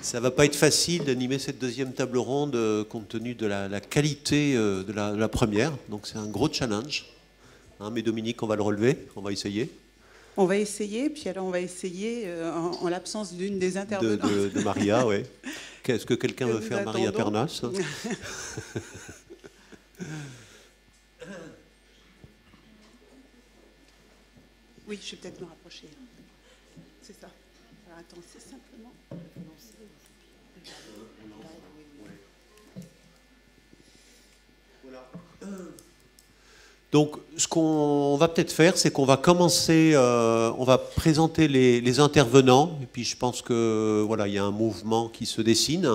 Ça va pas être facile d'animer cette deuxième table ronde compte tenu de la qualité de la première. Donc c'est un gros challenge. Hein, mais Dominique, on va le relever, on va essayer. On va essayer, puis alors on va essayer en l'absence d'une des intervenantes. De Maria, oui. Est-ce que quelqu'un veut faire Maria Pernas? Oui, je vais peut-être me rapprocher. C'est ça. Alors attends, c'est simplement... Voilà. Donc, ce qu'on va peut-être faire, c'est qu'on va commencer, on va présenter les intervenants, et puis je pense que voilà, il y a un mouvement qui se dessine.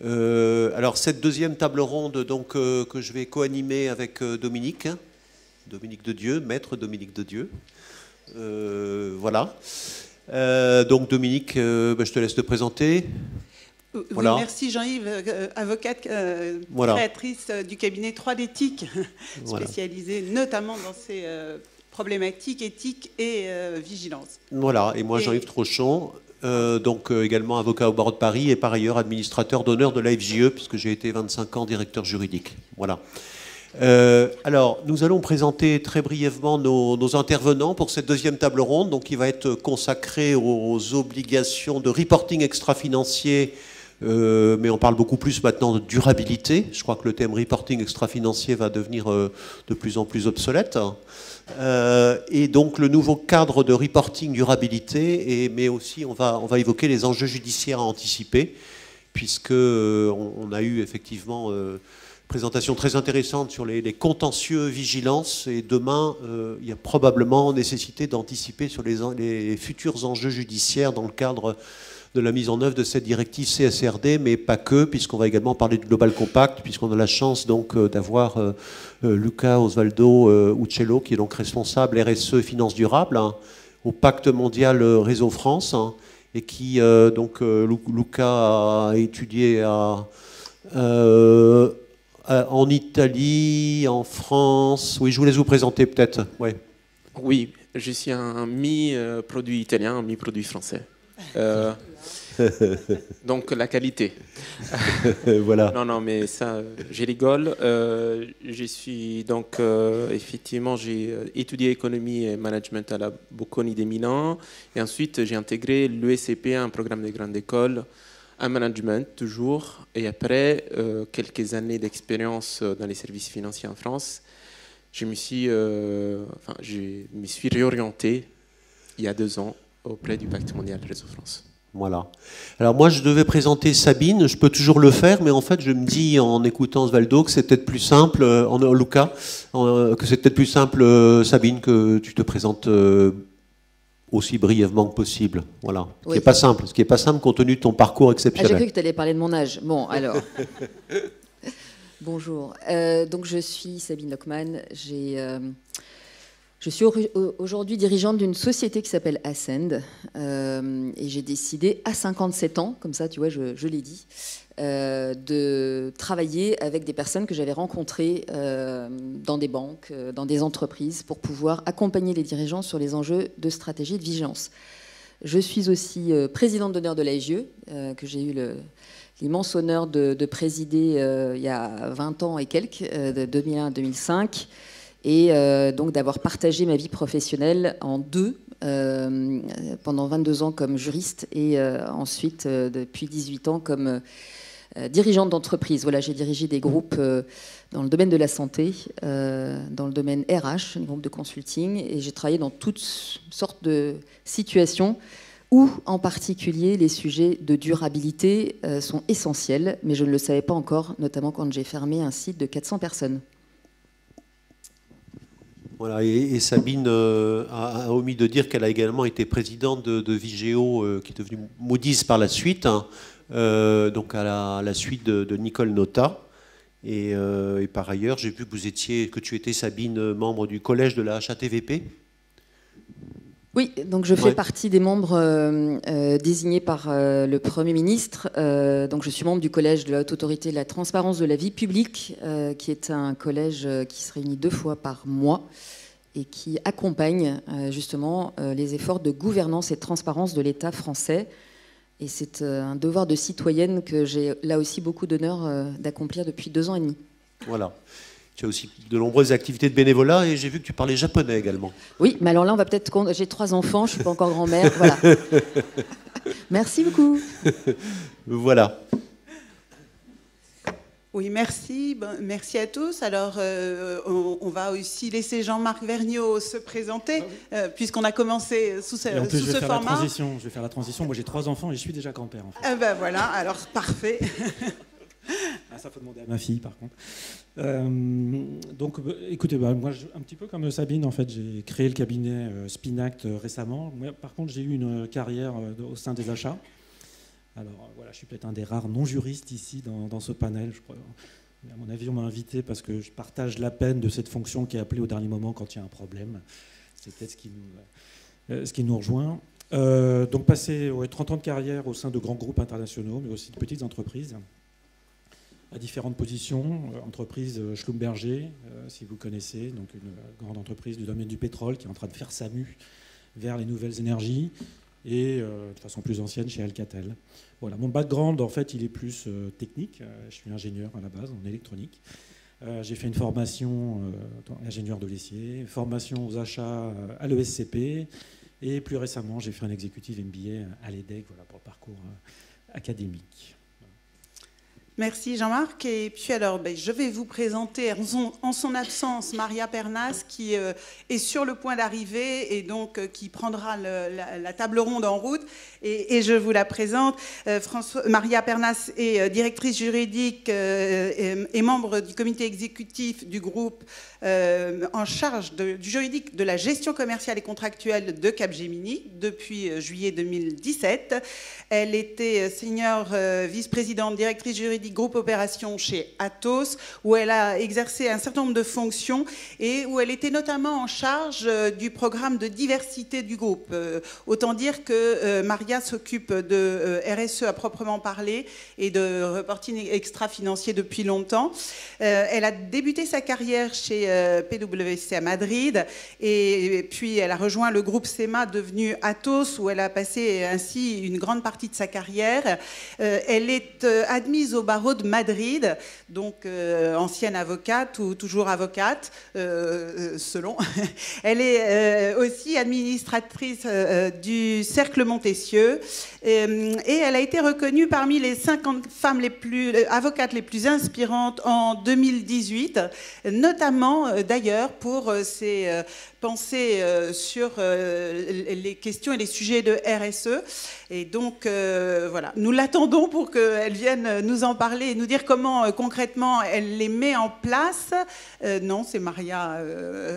Alors, cette deuxième table ronde, donc, que je vais co-animer avec Dominique de Dieu, maître Dominique de Dieu. Voilà. Donc, Dominique, je te laisse te présenter. Oui, voilà. Merci Jean-Yves, avocate créatrice du cabinet 3 d'éthique, spécialisée notamment dans ces problématiques éthiques et vigilance. Voilà, et moi Jean-Yves Trochon, donc également avocat au barreau de Paris et par ailleurs administrateur d'honneur de la FJE, puisque j'ai été 25 ans directeur juridique. Voilà. Alors, nous allons présenter très brièvement nos intervenants pour cette deuxième table ronde, donc qui va être consacrée aux obligations de reporting extra-financier. Mais on parle beaucoup plus maintenant de durabilité. Je crois que le thème reporting extra-financier va devenir de plus en plus obsolète. Et donc le nouveau cadre de reporting durabilité, mais aussi on va évoquer les enjeux judiciaires à anticiper, puisque on a eu effectivement une présentation très intéressante sur les contentieux vigilance, et demain il y a probablement nécessité d'anticiper sur les futurs enjeux judiciaires dans le cadre de la mise en œuvre de cette directive CSRD, mais pas que, puisqu'on va également parler du Global Compact, puisqu'on a la chance donc d'avoir Luca Osvaldo Uccello, qui est donc responsable RSE et finances durables hein, au Pacte mondial Réseau France, hein, et qui, Luca a étudié en Italie, en France. Oui, je vous laisse vous présenter peut-être. Ouais. Oui, je suis un mi-produit italien, un mi-produit français. Donc la qualité. Voilà. Non, mais ça, je rigole. Je suis donc effectivement, j'ai étudié économie et management à la Bocconi de Milan, et ensuite j'ai intégré l'ESCP, un programme de grande école, en management toujours, et après quelques années d'expérience dans les services financiers en France, je me suis réorienté il y a 2 ans auprès du Pacte mondial Réseau France. Voilà. Alors moi, je devais présenter Sabine, je peux toujours le faire, mais en fait, je me dis en écoutant Osvaldo que c'est peut-être plus simple, Luca, que c'est peut-être plus simple, Sabine, que tu te présentes aussi brièvement que possible. Voilà. Ce qui n'est pas simple, compte tenu de ton parcours exceptionnel. J'ai cru que tu allais parler de mon âge. Bon, alors. Bonjour. Donc, je suis Sabine Lockman. Je suis aujourd'hui dirigeante d'une société qui s'appelle Ascend, et j'ai décidé à 57 ans, comme ça tu vois je l'ai dit, de travailler avec des personnes que j'avais rencontrées dans des banques, dans des entreprises, pour pouvoir accompagner les dirigeants sur les enjeux de stratégie de vigilance. Je suis aussi présidente d'honneur de l'ASGE, que j'ai eu l'immense honneur de présider il y a 20 ans et quelques, de 2001 à 2005. Et donc d'avoir partagé ma vie professionnelle en deux, pendant 22 ans comme juriste, et ensuite depuis 18 ans comme dirigeante d'entreprise. Voilà, j'ai dirigé des groupes dans le domaine de la santé, dans le domaine RH, des groupes de consulting, et j'ai travaillé dans toutes sortes de situations où, en particulier, les sujets de durabilité sont essentiels, mais je ne le savais pas encore, notamment quand j'ai fermé un site de 400 personnes. Voilà, et Sabine a omis de dire qu'elle a également été présidente de Vigéo, qui est devenue Moody's par la suite, hein, donc à la suite de Nicole Notta. Et par ailleurs, j'ai vu que tu étais, Sabine, membre du collège de la HATVP. Oui, donc je fais partie des membres désignés par le Premier ministre. Donc je suis membre du collège de la Haute Autorité de la Transparence de la Vie Publique, qui est un collège qui se réunit 2 fois par mois et qui accompagne justement les efforts de gouvernance et de transparence de l'État français. Et c'est un devoir de citoyenne que j'ai là aussi beaucoup d'honneur d'accomplir depuis 2 ans et demi. Voilà. Tu as aussi de nombreuses activités de bénévolat et j'ai vu que tu parlais japonais également. Oui, mais alors là, on va peut-être... J'ai 3 enfants, je ne suis pas encore grand-mère. Voilà. Merci beaucoup. Voilà. Oui, merci. Merci à tous. Alors, on va aussi laisser Jean-Marc Vergniaud se présenter, puisqu'on a commencé sous ce format. Je vais faire la transition. Moi, j'ai 3 enfants et je suis déjà grand-père. En fait. Ben voilà, alors parfait. Ça, faut demander à ma fille, par contre. Donc, écoutez, moi, un petit peu comme Sabine, en fait, j'ai créé le cabinet Spinact récemment. Moi, par contre, j'ai eu une carrière au sein des achats. Alors, voilà, je suis peut-être un des rares non-juristes ici dans ce panel. À mon avis, on m'a invité parce que je partage la peine de cette fonction qui est appelée au dernier moment quand il y a un problème. C'est peut-être ce qui nous rejoint. Donc, passer 30 ans de carrière au sein de grands groupes internationaux, mais aussi de petites entreprises, à différentes positions. Entreprise Schlumberger, si vous connaissez, donc une grande entreprise du domaine du pétrole qui est en train de faire sa mue vers les nouvelles énergies, et de façon plus ancienne chez Alcatel. Voilà, mon background, en fait, il est plus technique. Je suis ingénieur à la base en électronique. J'ai fait une formation ingénieur de l'essier, formation aux achats à l'ESCP, et plus récemment, j'ai fait un executive MBA à l'EDEC, voilà, pour le parcours académique. Merci Jean-Marc. Et puis alors, je vais vous présenter en son absence Maria Pernas qui est sur le point d'arriver et donc qui prendra la table ronde en route. Et je vous la présente. Maria Pernas est directrice juridique et membre du comité exécutif du groupe en charge du juridique de la gestion commerciale et contractuelle de Capgemini depuis juillet 2017. Elle était senior vice-présidente directrice juridique groupe opération chez Atos, où elle a exercé un certain nombre de fonctions et où elle était notamment en charge du programme de diversité du groupe. Autant dire que Maria s'occupe de RSE à proprement parler et de reporting extra-financier depuis longtemps. Elle a débuté sa carrière chez PwC à Madrid et puis elle a rejoint le groupe SEMA devenu Atos, où elle a passé ainsi une grande partie de sa carrière. Elle est admise au barreau de Madrid, donc ancienne avocate ou toujours avocate, selon. Elle est aussi administratrice du Cercle Montessieux et elle a été reconnue parmi les 50 femmes avocates les plus inspirantes en 2018, notamment d'ailleurs pour ses pensées sur les questions et les sujets de RSE. Et donc, voilà, nous l'attendons pour qu'elle vienne nous en parler et nous dire comment, concrètement, elle les met en place. Non, c'est Maria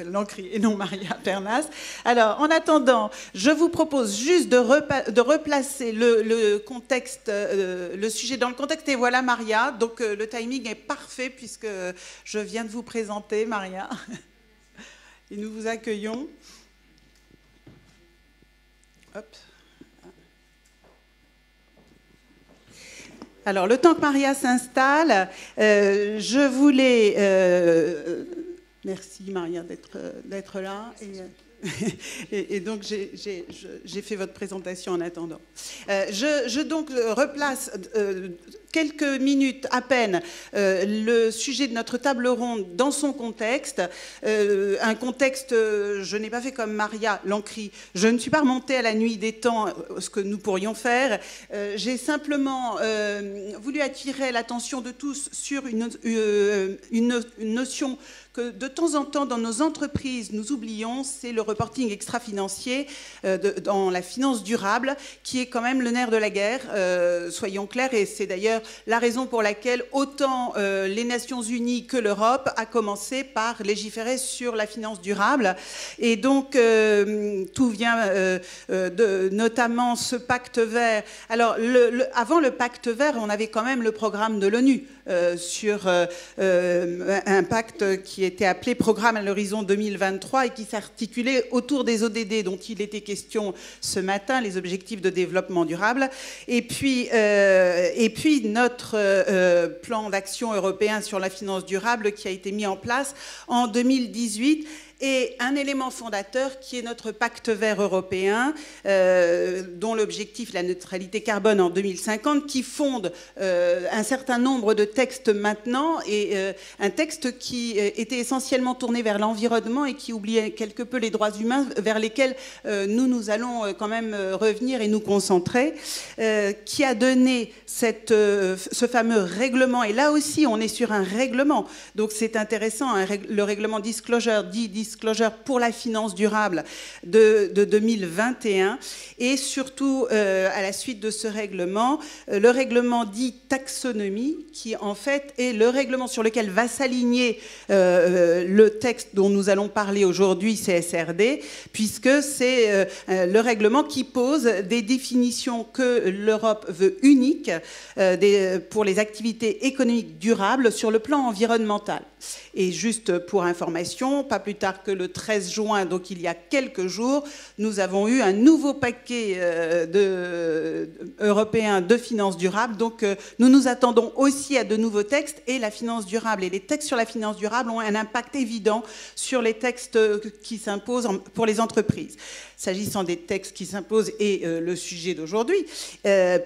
Lancry et non Maria Pernas. Alors, en attendant, je vous propose juste de replacer le contexte, le sujet dans le contexte. Et voilà, Maria. Donc, le timing est parfait puisque je viens de vous présenter, Maria. Et nous vous accueillons. Hop. Alors, le temps que Maria s'installe, je voulais... merci Maria d'être là. Et donc, j'ai fait votre présentation en attendant. Je donc replace quelques minutes à peine le sujet de notre table ronde dans son contexte. Un contexte, je n'ai pas fait comme Maria Lancry. Je ne suis pas remontée à la nuit des temps, ce que nous pourrions faire. J'ai simplement voulu attirer l'attention de tous sur une notion que de temps en temps dans nos entreprises nous oublions, c'est le reporting extra-financier dans la finance durable, qui est quand même le nerf de la guerre, soyons clairs, et c'est d'ailleurs la raison pour laquelle autant les Nations Unies que l'Europe a commencé par légiférer sur la finance durable. Et donc, tout vient notamment ce pacte vert. Alors, avant le pacte vert, on avait quand même le programme de l'ONU sur un pacte qui était appelé Programme à l'horizon 2023 et qui s'articulait autour des ODD dont il était question ce matin, les objectifs de développement durable. Et puis notre plan d'action européen sur la finance durable qui a été mis en place en 2018 et un élément fondateur qui est notre pacte vert européen, dont l'objectif est la neutralité carbone en 2050, qui fonde un certain nombre de textes maintenant, et un texte qui était essentiellement tourné vers l'environnement et qui oubliait quelque peu les droits humains, vers lesquels nous allons quand même revenir et nous concentrer, qui a donné ce fameux règlement. Et là aussi, on est sur un règlement. Donc c'est intéressant, le règlement Disclosure, dit Disclosure pour la finance durable de 2021. Et surtout, à la suite de ce règlement, le règlement dit taxonomie, qui en fait est le règlement sur lequel va s'aligner le texte dont nous allons parler aujourd'hui, CSRD, puisque c'est le règlement qui pose des définitions que l'Europe veut uniques pour les activités économiques durables sur le plan environnemental. Et juste pour information, pas plus tard que le 13 juin, donc il y a quelques jours, nous avons eu un nouveau paquet européen de finances durables. Donc nous nous attendons aussi à de nouveaux textes, et la finance durable et les textes sur la finance durable ont un impact évident sur les textes qui s'imposent pour les entreprises. S'agissant des textes qui s'imposent et le sujet d'aujourd'hui,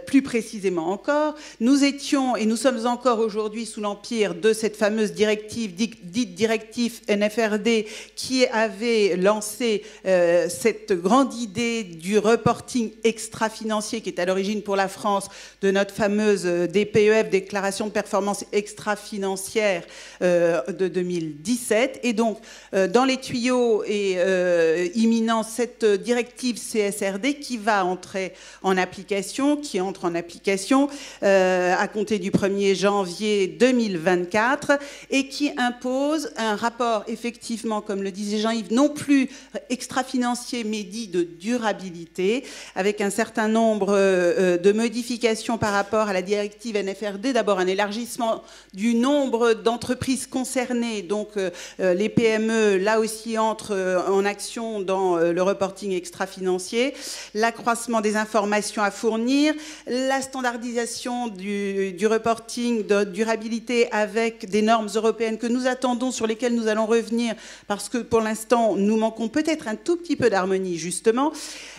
plus précisément encore, nous étions et nous sommes encore aujourd'hui sous l'empire de cette fameuse directive, dite directive NFRD, qui avait lancé cette grande idée du reporting extra-financier qui est à l'origine pour la France de notre fameuse DPEF, Déclaration de performance extra-financière de 2017. Et donc, dans les tuyaux et imminents, cette directive CSRD qui va entrer en application, qui entre en application à compter du 1er janvier 2024 et qui impose un rapport, effectivement, comme le disait Jean-Yves, non plus extra-financier mais dit de durabilité, avec un certain nombre de modifications par rapport à la directive NFRD. D'abord, un élargissement du nombre d'entreprises concernées, donc les PME, là aussi, entrent en action dans le reporting extra-financier, l'accroissement des informations à fournir, la standardisation du reporting de durabilité avec des normes européennes que nous attendons, sur lesquelles nous allons revenir, parce que pour l'instant, nous manquons peut-être un tout petit peu d'harmonie, justement.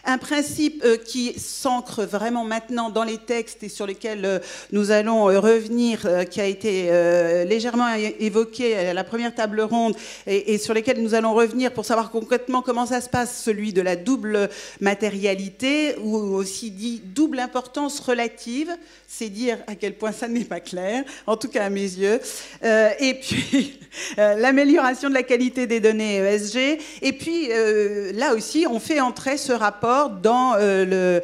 Un principe qui s'ancre vraiment maintenant dans les textes et sur lesquels nous allons revenir, qui a été légèrement évoqué à la première table ronde et sur lesquels nous allons revenir pour savoir concrètement comment ça se passe, celui de la double matérialité, ou aussi dit double importance relative, c'est dire à quel point ça n'est pas clair, en tout cas à mes yeux, et puis l'amélioration de la qualité des données ESG, et puis là aussi on fait entrer ce rapport dans le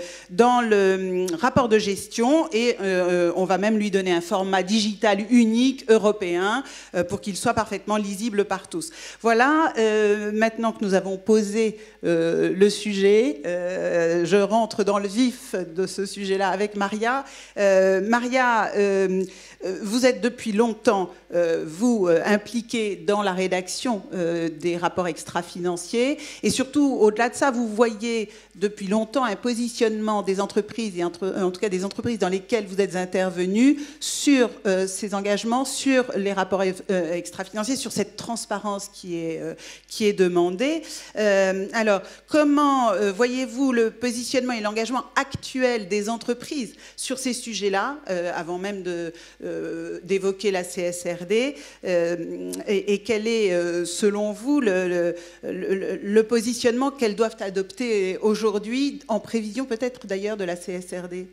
rapport de gestion, et on va même lui donner un format digital unique européen pour qu'il soit parfaitement lisible par tous. Voilà, maintenant que nous avons posé le sujet, je rentre dans le vif de ce sujet-là avec Maria. Maria, vous êtes depuis longtemps, vous, impliquée dans la rédaction des rapports extra-financiers, et surtout, au-delà de ça, vous voyez depuis longtemps un positionnement des entreprises, et en tout cas des entreprises dans lesquelles vous êtes intervenus, sur ces engagements, sur les rapports extra-financiers, sur cette transparence qui est demandée. Alors, comment voyez-vous le positionnement et l'engagement actuel des entreprises sur ces sujets-là, avant même d'évoquer la CSRD, et quel est, selon vous, le positionnement qu'elles doivent adopter aujourd'hui, en prévision peut-être d'ailleurs de la CSRD?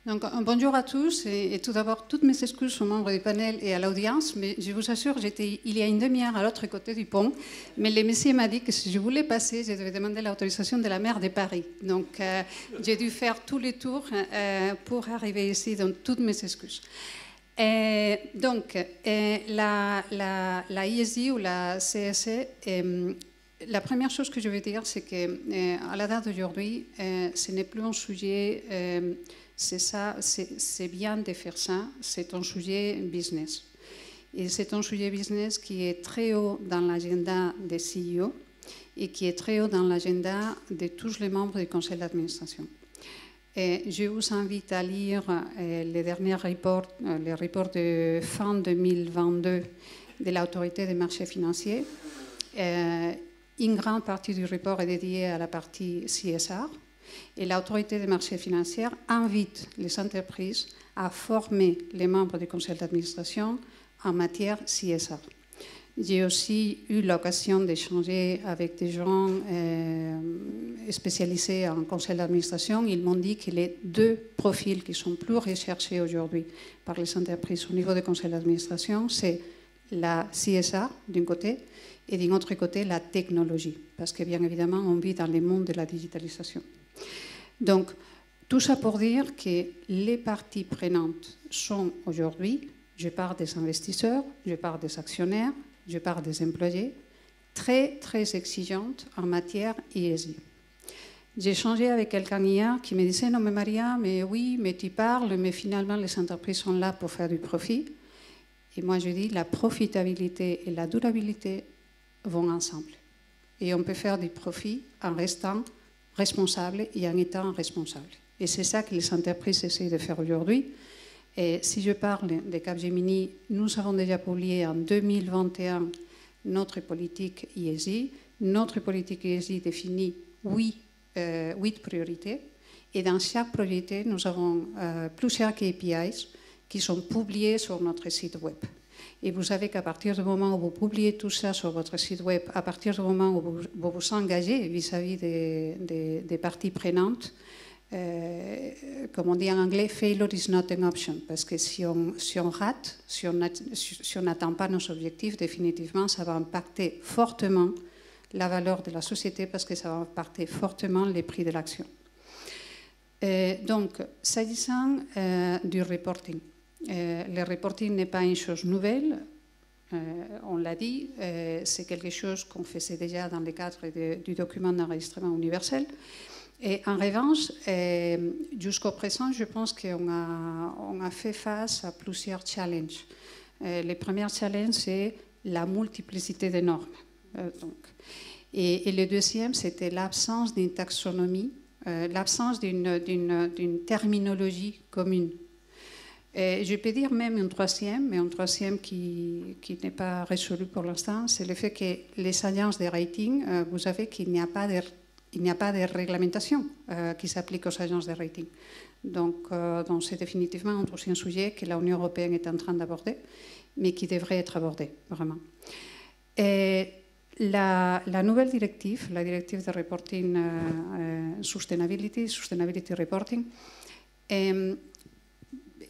Donc, bonjour à tous, et tout d'abord, toutes mes excuses aux membres du panel et à l'audience, mais je vous assure, j'étais il y a une demi-heure à l'autre côté du pont, mais le monsieur m'a dit que si je voulais passer, je devais demander l'autorisation de la maire de Paris. Donc, j'ai dû faire tous les tours pour arriver ici, donc toutes mes excuses. Donc, la ISD ou la CSE, la première chose que je veux dire, c'est qu'à la date d'aujourd'hui, ce n'est plus un sujet... c'est bien de faire ça, c'est un sujet business. Et c'est un sujet business qui est très haut dans l'agenda des CEO et qui est très haut dans l'agenda de tous les membres du conseil d'administration. Je vous invite à lire les derniers reports, les reports de fin 2022 de l'autorité des marchés financiers, une grande partie du report est dédiée à la partie CSR. Et l'autorité des marchés financiers invite les entreprises à former les membres du conseil d'administration en matière CSR. J'ai aussi eu l'occasion d'échanger avec des gens spécialisés en conseil d'administration. Ils m'ont dit que les deux profils qui sont plus recherchés aujourd'hui par les entreprises au niveau du conseil d'administration, c'est la CSR d'un côté et d'un autre côté la technologie, parce que bien évidemment on vit dans le monde de la digitalisation. Donc tout ça pour dire que les parties prenantes sont aujourd'hui, je parle des investisseurs, je parle des actionnaires, je parle des employés, très très exigeantes en matière ESG. J'ai échangé avec quelqu'un hier qui me disait « Non mais Maria, mais oui, mais tu parles, mais finalement les entreprises sont là pour faire du profit. » Et moi je dis la profitabilité et la durabilité vont ensemble. Et on peut faire du profit en restant responsable et en étant responsable. Et c'est ça que les entreprises essayent de faire aujourd'hui. Et si je parle de Capgemini, nous avons déjà publié en 2021 notre politique ESG. Notre politique ESG définit 8 priorités. Et dans chaque priorité, nous avons plusieurs KPIs qui sont publiés sur notre site web. Et vous savez qu'à partir du moment où vous publiez tout ça sur votre site web, à partir du moment où vous vous engagez vis-à-vis des parties prenantes, comme on dit en anglais, failure is not an option. Parce que si on rate, si on n'atteint pas nos objectifs, définitivement, ça va impacter fortement la valeur de la société parce que ça va impacter fortement les prix de l'action. Donc, s'agissant du reporting, le reporting n'est pas une chose nouvelle. On l'a dit, c'est quelque chose qu'on faisait déjà dans le cadre du document d'enregistrement universel. Et en revanche, jusqu'au présent, je pense qu'on a fait face à plusieurs challenges. Le premier challenge, c'est la multiplicité des normes. Et le deuxième, c'était l'absence d'une taxonomie, l'absence d'une terminologie commune. Et je peux dire même un troisième, mais un troisième qui n'est pas résolu pour l'instant, c'est le fait que les agences de rating, vous savez qu'il n'y a pas de réglementation qui s'applique aux agences de rating. Donc c'est définitivement un troisième sujet que l'Union européenne est en train d'aborder, mais qui devrait être abordé, vraiment. Et la nouvelle directive, la directive de reporting sustainability reporting,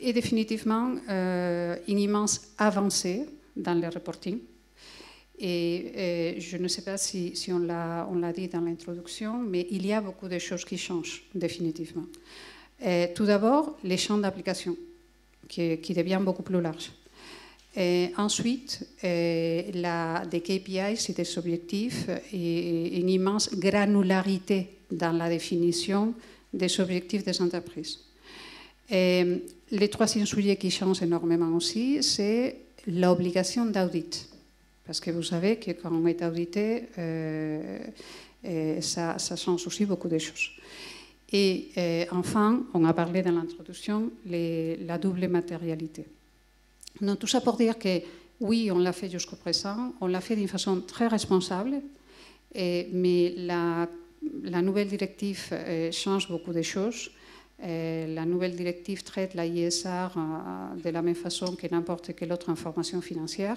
est définitivement une immense avancée dans le reporting. Et je ne sais pas si on l'a dit dans l'introduction, mais il y a beaucoup de choses qui changent définitivement. Tout d'abord, les champs d'application, qui deviennent beaucoup plus larges. Et ensuite, des KPIs et des objectifs et une immense granularité dans la définition des objectifs des entreprises. Et le troisième sujet qui change énormément aussi, c'est l'obligation d'audit. Parce que vous savez que quand on est audité, ça change aussi beaucoup de choses. Et enfin, on a parlé dans l'introduction, la double matérialité. Donc tout ça pour dire que oui, on l'a fait jusqu'au présent, on l'a fait d'une façon très responsable, mais la nouvelle directive change beaucoup de choses. La nouvelle directive traite la ISR de la même façon que n'importe quelle autre information financière.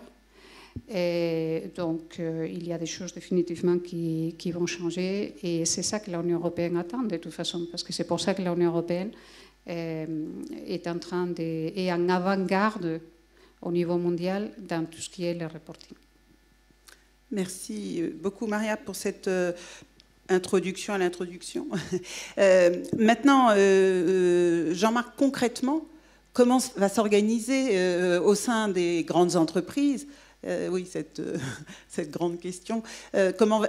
Et donc, il y a des choses définitivement qui vont changer. Et c'est ça que l'Union européenne attend de toute façon, parce que c'est pour ça que l'Union européenne est en avant-garde au niveau mondial dans tout ce qui est le reporting. Merci beaucoup, Maria, pour cette introduction à l'introduction. Maintenant, Jean-Marc, concrètement, comment va s'organiser au sein des grandes entreprises oui, cette grande question. Comment,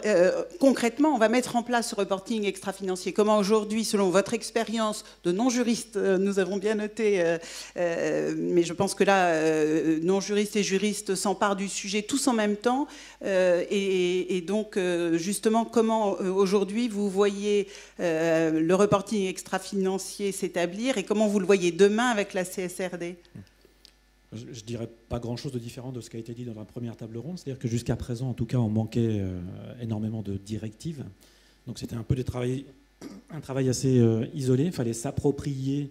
concrètement, on va mettre en place ce reporting extra-financier? Comment aujourd'hui, selon votre expérience de non-juriste, nous avons bien noté, mais je pense que là, non-juristes et juristes s'emparent du sujet tous en même temps. Et donc, justement, comment aujourd'hui vous voyez le reporting extra-financier s'établir et comment vous le voyez demain avec la CSRD? je dirais pas grand-chose de différent de ce qui a été dit dans la première table ronde. C'est-à-dire que jusqu'à présent, en tout cas, on manquait énormément de directives. Donc c'était un peu un travail assez isolé. Il fallait s'approprier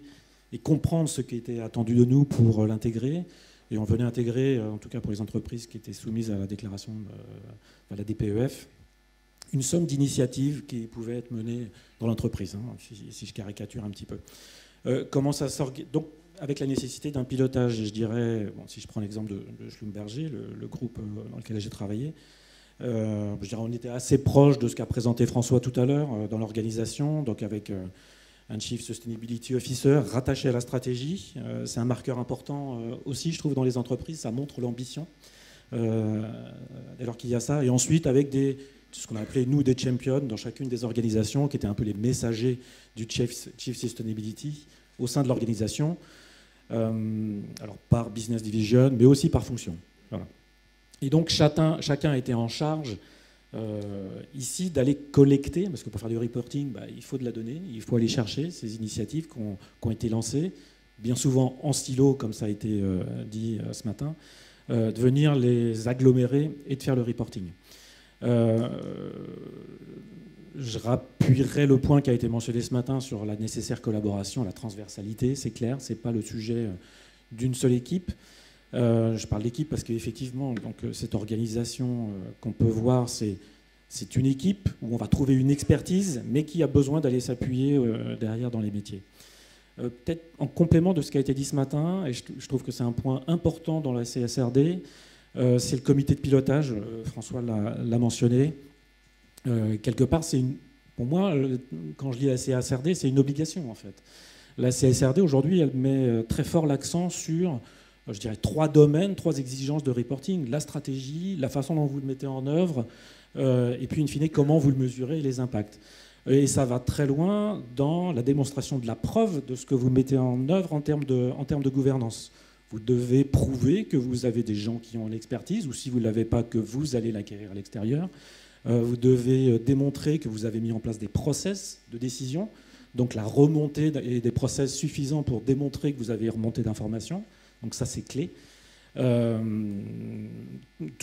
et comprendre ce qui était attendu de nous pour l'intégrer. Et on venait intégrer, en tout cas pour les entreprises qui étaient soumises à la déclaration, à la DPEF, une somme d'initiatives qui pouvaient être menées dans l'entreprise, hein, si je caricature un petit peu. Comment ça s'organise ? Donc, avec la nécessité d'un pilotage, je dirais, bon, si je prends l'exemple de Schlumberger, le groupe dans lequel j'ai travaillé, je dirais on était assez proche de ce qu'a présenté François tout à l'heure dans l'organisation, donc avec un Chief Sustainability Officer rattaché à la stratégie. C'est un marqueur important aussi, je trouve, dans les entreprises, ça montre l'ambition, dès lors qu'il y a ça. Et ensuite, avec ce qu'on a appelé, nous, des champions dans chacune des organisations, qui étaient un peu les messagers du Chief Sustainability au sein de l'organisation, alors par business division, mais aussi par fonction. Voilà. Et donc chacun était en charge ici d'aller collecter, parce que pour faire du reporting, il faut de la donnée, il faut aller chercher ces initiatives qui ont été lancées, bien souvent en stylo, comme ça a été dit ce matin, de venir les agglomérer et de faire le reporting. Je rappuierai le point qui a été mentionné ce matin sur la nécessaire collaboration, la transversalité, c'est clair, ce n'est pas le sujet d'une seule équipe. Je parle d'équipe parce qu'effectivement, cette organisation qu'on peut voir, c'est une équipe où on va trouver une expertise, mais qui a besoin d'aller s'appuyer derrière dans les métiers. Peut-être en complément de ce qui a été dit ce matin, et je trouve que c'est un point important dans la CSRD, c'est le comité de pilotage, François l'a mentionné. Quelque part, pour moi, quand je lis la CSRD, c'est une obligation en fait. La CSRD aujourd'hui, elle met très fort l'accent sur, je dirais, 3 domaines, 3 exigences de reporting: la stratégie, la façon dont vous le mettez en œuvre, et puis in fine, comment vous le mesurez et les impacts. Et ça va très loin dans la démonstration de la preuve de ce que vous mettez en œuvre en termes de gouvernance. Vous devez prouver que vous avez des gens qui ont l'expertise, ou si vous ne l'avez pas, que vous allez l'acquérir à l'extérieur. Vous devez démontrer que vous avez mis en place des process de décision, donc la remontée et des process suffisants pour démontrer que vous avez remonté d'informations. Donc ça, c'est clé. Tout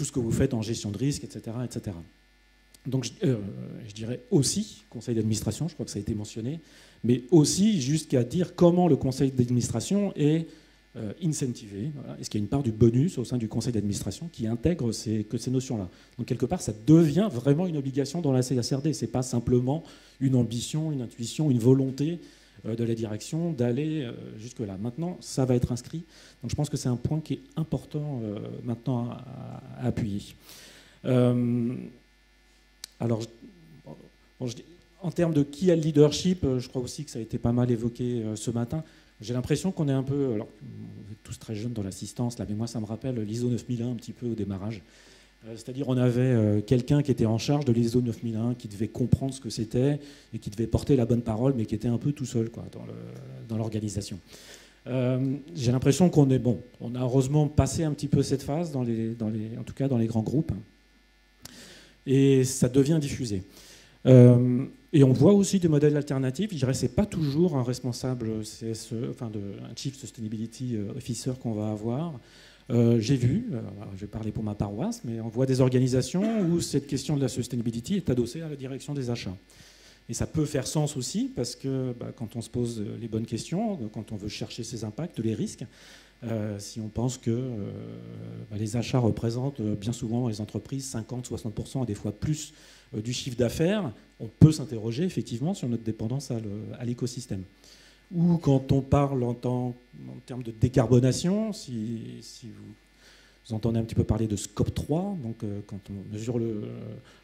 ce que vous faites en gestion de risque, etc. etc. Donc je dirais aussi, conseil d'administration, je crois que ça a été mentionné, mais aussi jusqu'à dire comment le conseil d'administration est incentivé. Voilà. Est-ce qu'il y a une part du bonus au sein du conseil d'administration qui intègre ces notions-là? Donc quelque part, ça devient vraiment une obligation dans la CSRD. Ce n'est pas simplement une ambition, une intuition, une volonté de la direction d'aller jusque-là. Maintenant, ça va être inscrit. Donc je pense que c'est un point qui est important maintenant à appuyer. Alors, en termes de qui a le leadership, je crois aussi que ça a été pas mal évoqué ce matin. J'ai l'impression qu'on est un peu... Alors, vous êtes tous très jeunes dans l'assistance, là, mais moi, ça me rappelle l'ISO 9001 un petit peu au démarrage. C'est-à-dire, on avait quelqu'un qui était en charge de l'ISO 9001, qui devait comprendre ce que c'était et qui devait porter la bonne parole, mais qui était un peu tout seul quoi, dans l'organisation. J'ai l'impression qu'on est bon. On a heureusement passé un petit peu cette phase, en tout cas dans les grands groupes. Et ça devient diffusé. Et on voit aussi des modèles alternatifs. Je dirais que ce n'est pas toujours un responsable CSE, enfin un Chief Sustainability Officer qu'on va avoir. J'ai vu, je vais parler pour ma paroisse, mais on voit des organisations où cette question de la sustainability est adossée à la direction des achats. Et ça peut faire sens aussi parce que quand on se pose les bonnes questions, quand on veut chercher ses impacts, les risques, si on pense que les achats représentent bien souvent dans les entreprises 50-60% et des fois plus du chiffre d'affaires, on peut s'interroger effectivement sur notre dépendance à l'écosystème. Ou quand on parle en termes de décarbonation, si vous entendez un petit peu parler de scope 3, donc quand on mesure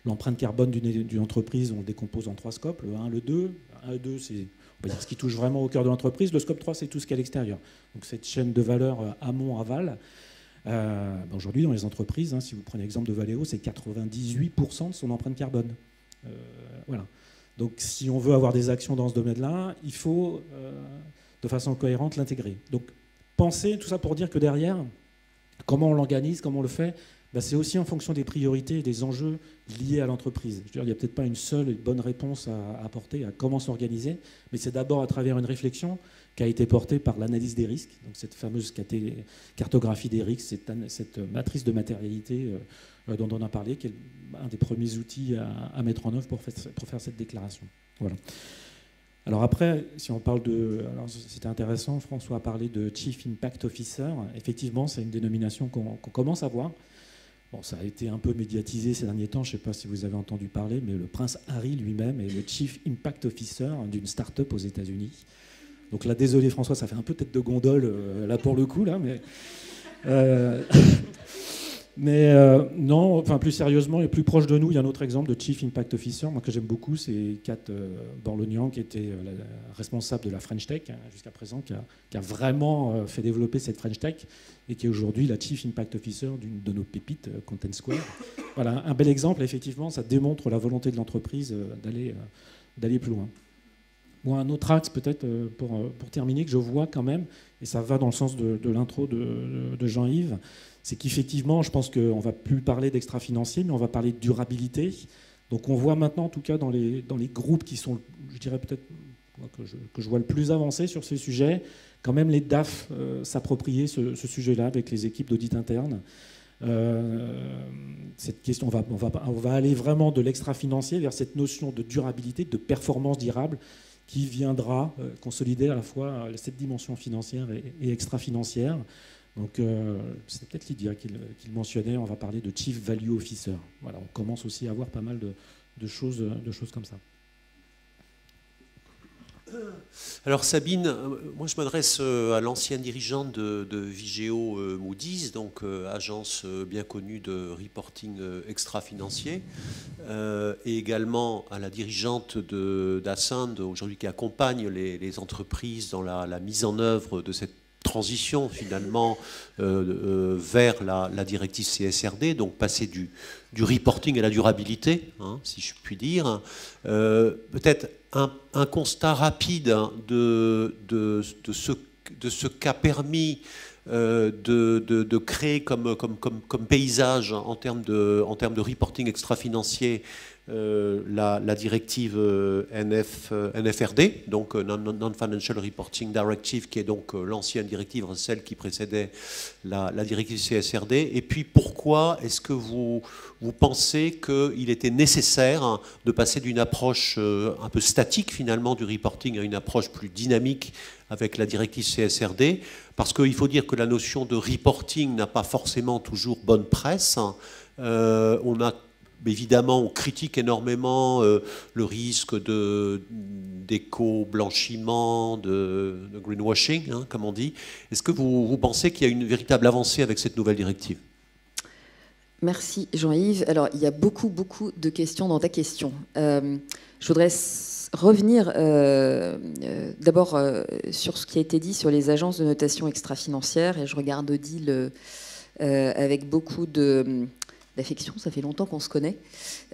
l'empreinte carbone d'une entreprise, on le décompose en 3 scopes, le 1, le 2. 1 et 2, c'est on va dire ce qui touche vraiment au cœur de l'entreprise. Le scope 3, c'est tout ce qui est à l'extérieur. Donc cette chaîne de valeur amont-aval. Aujourd'hui, dans les entreprises, si vous prenez l'exemple de Valeo, c'est 98% de son empreinte carbone. Voilà. Donc si on veut avoir des actions dans ce domaine-là, il faut, de façon cohérente, l'intégrer. Donc pensez, tout ça pour dire que derrière, comment on l'organise, comment on le fait, bah, c'est aussi en fonction des priorités et des enjeux liés à l'entreprise. Il n'y a peut-être pas une seule bonne réponse à apporter à comment s'organiser, mais c'est d'abord à travers une réflexion qui a été portée par l'analyse des risques, donc cette fameuse cartographie des risques, cette matrice de matérialité dont on a parlé, qui est un des premiers outils à mettre en œuvre pour faire cette déclaration. Voilà. Alors après, si on parle de... Alors c'était intéressant, François a parlé de Chief Impact Officer. Effectivement, c'est une dénomination qu'on commence à voir. Bon, ça a été un peu médiatisé ces derniers temps, je ne sais pas si vous avez entendu parler, mais le prince Harry lui-même est le Chief Impact Officer d'une start-up aux États-Unis. Donc là, désolé François, ça fait un peu tête de gondole, là pour le coup, là, mais... non, enfin plus sérieusement et plus proche de nous, il y a un autre exemple de Chief Impact Officer, moi que j'aime beaucoup, c'est Kat Borlognan, qui était la responsable de la French Tech jusqu'à présent, qui a vraiment fait développer cette French Tech et qui est aujourd'hui la Chief Impact Officer d'une de nos pépites, Content Square. Voilà, un bel exemple, effectivement, ça démontre la volonté de l'entreprise d'aller plus loin. Bon, un autre axe peut-être pour terminer que je vois quand même, et ça va dans le sens de l'intro de Jean-Yves, c'est qu'effectivement, je pense qu'on ne va plus parler d'extra-financier, mais on va parler de durabilité. Donc on voit maintenant, en tout cas dans les groupes qui sont, je dirais peut-être, que je vois le plus avancé sur ces sujets, quand même les DAF s'approprier ce sujet-là avec les équipes d'audit interne. Cette question, on va aller vraiment de l'extra-financier vers cette notion de durabilité, de performance durable, qui viendra consolider à la fois cette dimension financière et extra-financière. Donc, c'est peut-être Lydia qui le mentionnait, on va parler de Chief Value Officer. Voilà, on commence aussi à avoir pas mal de choses comme ça. Alors Sabine, moi je m'adresse à l'ancienne dirigeante de Vigeo Moody's, donc agence bien connue de reporting extra-financier, et également à la dirigeante d'Ascend, aujourd'hui qui accompagne les entreprises dans la mise en œuvre de cette transition finalement vers la directive CSRD, donc passer du reporting à la durabilité, hein, si je puis dire. Peut-être un constat rapide de ce qu'a permis de créer comme paysage en termes de reporting extra-financier la directive NFRD, donc Non-Financial Reporting Directive, qui est donc l'ancienne directive, celle qui précédait la directive CSRD. Et puis pourquoi est-ce que vous pensez qu'il était nécessaire de passer d'une approche un peu statique finalement du reporting à une approche plus dynamique avec la directive CSRD? Parce qu'il faut dire que la notion de reporting n'a pas forcément toujours bonne presse. Évidemment, on critique énormément le risque d'éco-blanchiment, de greenwashing, hein, comme on dit. Est-ce que vous pensez qu'il y a une véritable avancée avec cette nouvelle directive? Merci Jean-Yves. Alors, il y a beaucoup de questions dans ta question. Je voudrais revenir d'abord sur ce qui a été dit sur les agences de notation extra-financière. Et je regarde Odile avec beaucoup d'affection, ça fait longtemps qu'on se connaît.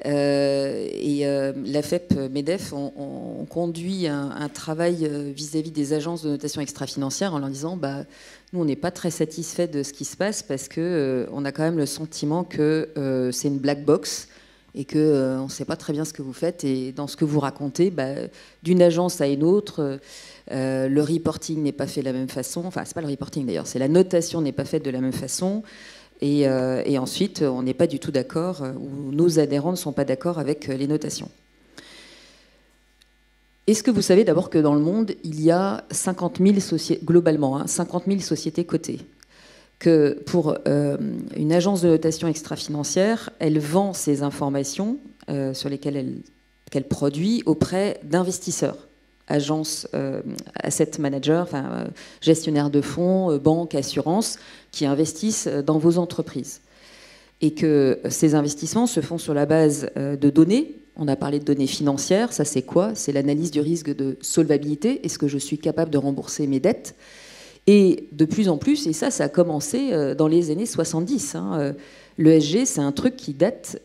L'AFEP-MEDEF ont conduit un travail vis-à-vis des agences de notation extra-financière en leur disant nous, on n'est pas très satisfait de ce qui se passe parce qu'on a quand même le sentiment que c'est une black box et qu'on ne sait pas très bien ce que vous faites. Et dans ce que vous racontez, d'une agence à une autre, le reporting n'est pas fait de la même façon. Enfin, c'est pas le reporting d'ailleurs, c'est la notation n'est pas faite de la même façon. Et ensuite, on n'est pas du tout d'accord, ou nos adhérents ne sont pas d'accord avec les notations. Est-ce que vous savez d'abord que dans le monde, il y a 50 000 globalement, 50 000 sociétés cotées, que pour une agence de notation extra-financière, elle vend ses informations sur lesquelles qu'elle produit auprès d'investisseurs, agences, asset managers, gestionnaires de fonds, banques, assurances, qui investissent dans vos entreprises. Et que ces investissements se font sur la base de données. On a parlé de données financières, ça c'est quoi? C'est l'analyse du risque de solvabilité. Est-ce que je suis capable de rembourser mes dettes? Et de plus en plus, et ça a commencé dans les années 70. L'ESG, c'est un truc qui date.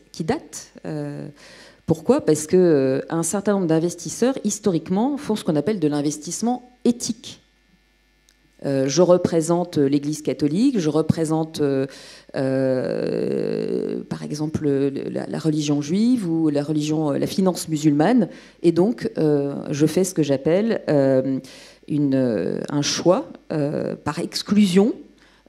Pourquoi? Parce qu'un certain nombre d'investisseurs, historiquement, font ce qu'on appelle de l'investissement éthique. Je représente l'Église catholique, je représente par exemple la religion juive ou la finance musulmane, et donc je fais ce que j'appelle un choix par exclusion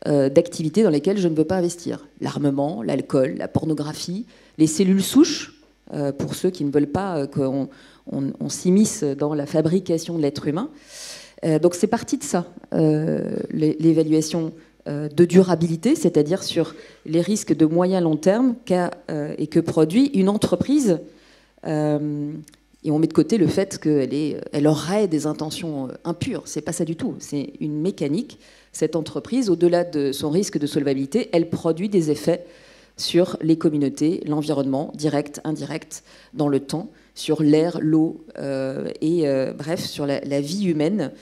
d'activités dans lesquelles je ne veux pas investir. L'armement, l'alcool, la pornographie, les cellules souches, pour ceux qui ne veulent pas qu'on s'immisce dans la fabrication de l'être humain. Donc c'est parti de ça, l'évaluation de durabilité, c'est-à-dire sur les risques de moyen-long terme et que produit une entreprise. Et on met de côté le fait qu'elle aurait des intentions impures. C'est pas ça du tout. C'est une mécanique. Cette entreprise, au-delà de son risque de solvabilité, elle produit des effets sur les communautés, l'environnement, direct, indirect, dans le temps, sur l'air, l'eau bref, sur la vie humaine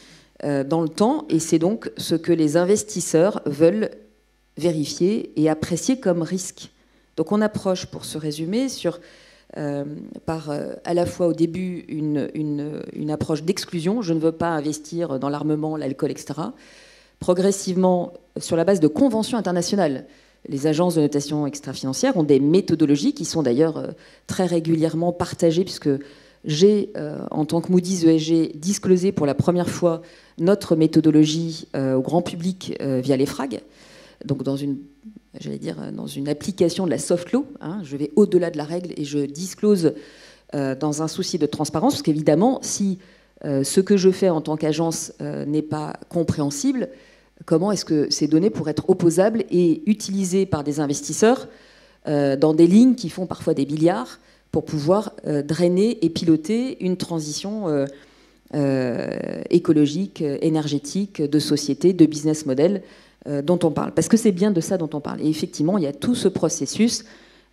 dans le temps. Et c'est donc ce que les investisseurs veulent vérifier et apprécier comme risque. Donc on approche, pour se résumer, par à la fois au début une approche d'exclusion. Je ne veux pas investir dans l'armement, l'alcool, etc. Progressivement, sur la base de conventions internationales. Les agences de notation extra-financière ont des méthodologies qui sont d'ailleurs très régulièrement partagées, puisque j'ai, en tant que Moody's ESG, disclosé pour la première fois notre méthodologie au grand public via l'EFRAG, donc dans une application de la soft law. Je vais au-delà de la règle et je disclose dans un souci de transparence, parce qu'évidemment, si ce que je fais en tant qu'agence n'est pas compréhensible, comment est-ce que ces données pourraient être opposables et utilisées par des investisseurs dans des lignes qui font parfois des milliards pour pouvoir drainer et piloter une transition écologique, énergétique, de société, de business model dont on parle. Parce que c'est bien de ça dont on parle. Et effectivement, il y a tout ce processus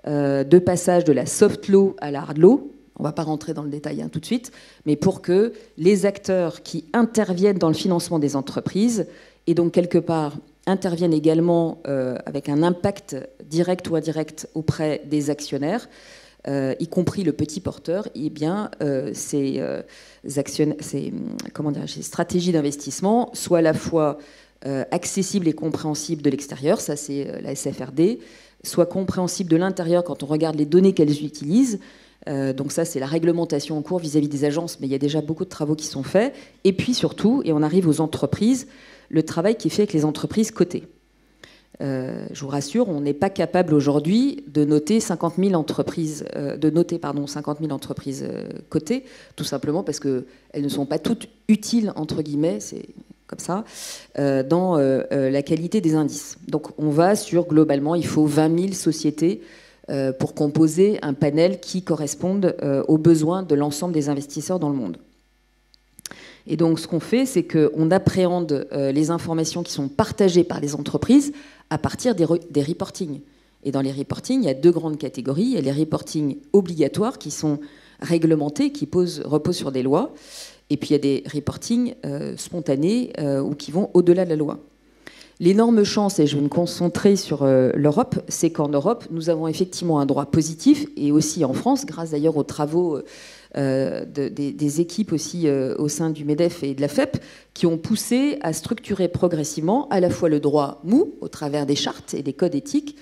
de passage de la soft law à la hard law. On ne va pas rentrer dans le détail tout de suite, mais pour que les acteurs qui interviennent dans le financement des entreprises, et donc quelque part interviennent également avec un impact direct ou indirect auprès des actionnaires, y compris le petit porteur, eh bien, ces stratégies d'investissement soient à la fois accessibles et compréhensibles de l'extérieur, ça c'est la SFRD, soit compréhensibles de l'intérieur quand on regarde les données qu'elles utilisent. Donc ça, c'est la réglementation en cours vis-à-vis des agences, mais il y a déjà beaucoup de travaux qui sont faits. Et puis surtout, et on arrive aux entreprises, le travail qui est fait avec les entreprises cotées. Je vous rassure, on n'est pas capable aujourd'hui de noter 50 000 entreprises, 50 000 entreprises cotées, tout simplement parce qu'elles ne sont pas toutes utiles, entre guillemets, c'est comme ça, dans la qualité des indices. Donc on va sur, globalement, il faut 20 000 sociétés pour composer un panel qui corresponde aux besoins de l'ensemble des investisseurs dans le monde. Et donc ce qu'on fait, c'est qu'on appréhende les informations qui sont partagées par les entreprises à partir des reportings. Et dans les reportings, il y a deux grandes catégories. Il y a les reportings obligatoires qui sont réglementés, qui reposent sur des lois. Et puis il y a des reportings spontanés ou qui vont au-delà de la loi. L'énorme chance, et je vais me concentrer sur l'Europe, c'est qu'en Europe, nous avons effectivement un droit positif, et aussi en France, grâce d'ailleurs aux travaux des équipes aussi au sein du MEDEF et de la FEP, qui ont poussé à structurer progressivement à la fois le droit mou, au travers des chartes et des codes éthiques,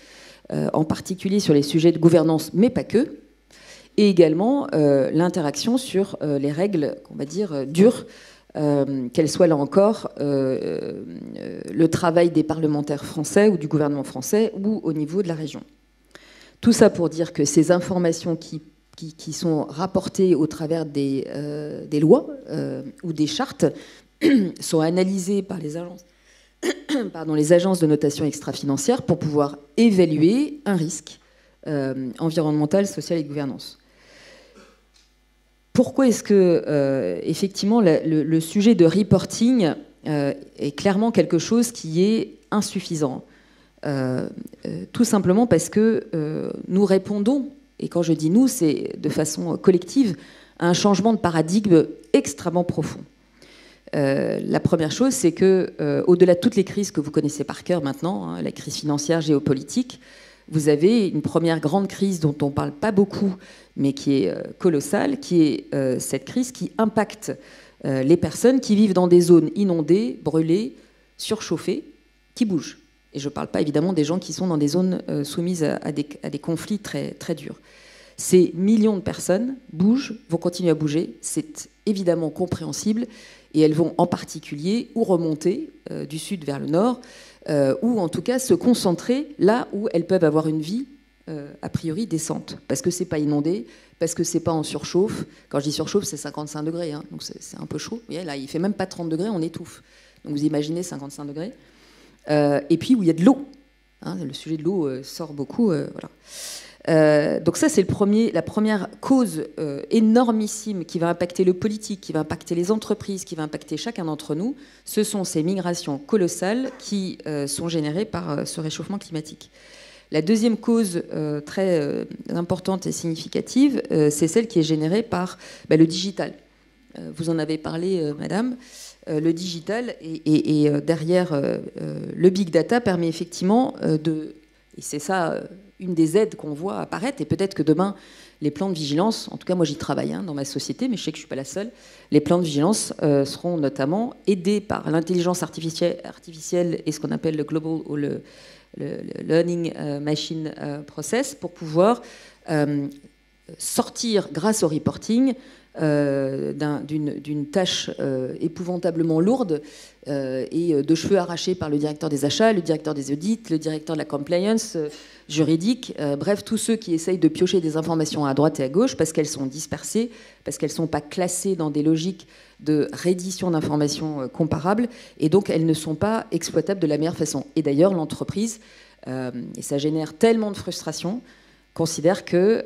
en particulier sur les sujets de gouvernance, mais pas que, et également l'interaction sur les règles, on va dire, dures, qu'elles soient là encore le travail des parlementaires français ou du gouvernement français ou au niveau de la région. Tout ça pour dire que ces informations qui sont rapportées au travers des lois ou des chartes sont analysées par les agences, les agences de notation extra-financière pour pouvoir évaluer un risque environnemental, social et de gouvernance. Pourquoi est-ce que, effectivement, le sujet de reporting est clairement quelque chose qui est insuffisant? Tout simplement parce que nous répondons, et quand je dis nous, c'est de façon collective, à un changement de paradigme extrêmement profond. La première chose, c'est que, au-delà de toutes les crises que vous connaissez par cœur maintenant, la crise financière, géopolitique, vous avez une première grande crise dont on ne parle pas beaucoup, mais qui est colossale, qui est cette crise qui impacte les personnes qui vivent dans des zones inondées, brûlées, surchauffés qui bougent. Et je ne parle pas évidemment des gens qui sont dans des zones soumises à des conflits très, très durs. Ces millions de personnes bougent, vont continuer à bouger, c'est évidemment compréhensible, et elles vont en particulier ou remonter du sud vers le nord, ou en tout cas se concentrer là où elles peuvent avoir une vie a priori décente, parce que c'est pas inondé, parce que c'est pas en surchauffe. Quand je dis surchauffe, c'est 55 degrés, hein, donc c'est un peu chaud. Vous voyez, là, il fait même pas 30 degrés, on étouffe. Donc vous imaginez 55 degrés. Et puis où il y a de l'eau. Hein, le sujet de l'eau sort beaucoup. Voilà. Donc ça, c'est la première cause énormissime qui va impacter le politique, qui va impacter les entreprises, qui va impacter chacun d'entre nous. Ce sont ces migrations colossales qui sont générées par ce réchauffement climatique. La deuxième cause très importante et significative, c'est celle qui est générée par le digital. Vous en avez parlé, madame. Le digital et derrière le big data permet effectivement et c'est ça une des aides qu'on voit apparaître, et peut-être que demain les plans de vigilance, en tout cas moi j'y travaille dans ma société, mais je sais que je ne suis pas la seule, les plans de vigilance seront notamment aidés par l'intelligence artificielle et ce qu'on appelle le global ou le learning machine process, pour pouvoir sortir grâce au reporting d'une tâche épouvantablement lourde et de cheveux arrachés par le directeur des achats, le directeur des audits, le directeur de la compliance juridique, bref, tous ceux qui essayent de piocher des informations à droite et à gauche parce qu'elles sont dispersées, parce qu'elles ne sont pas classées dans des logiques de reddition d'informations comparables, et donc elles ne sont pas exploitables de la meilleure façon. Et d'ailleurs, l'entreprise, et ça génère tellement de frustration, considère que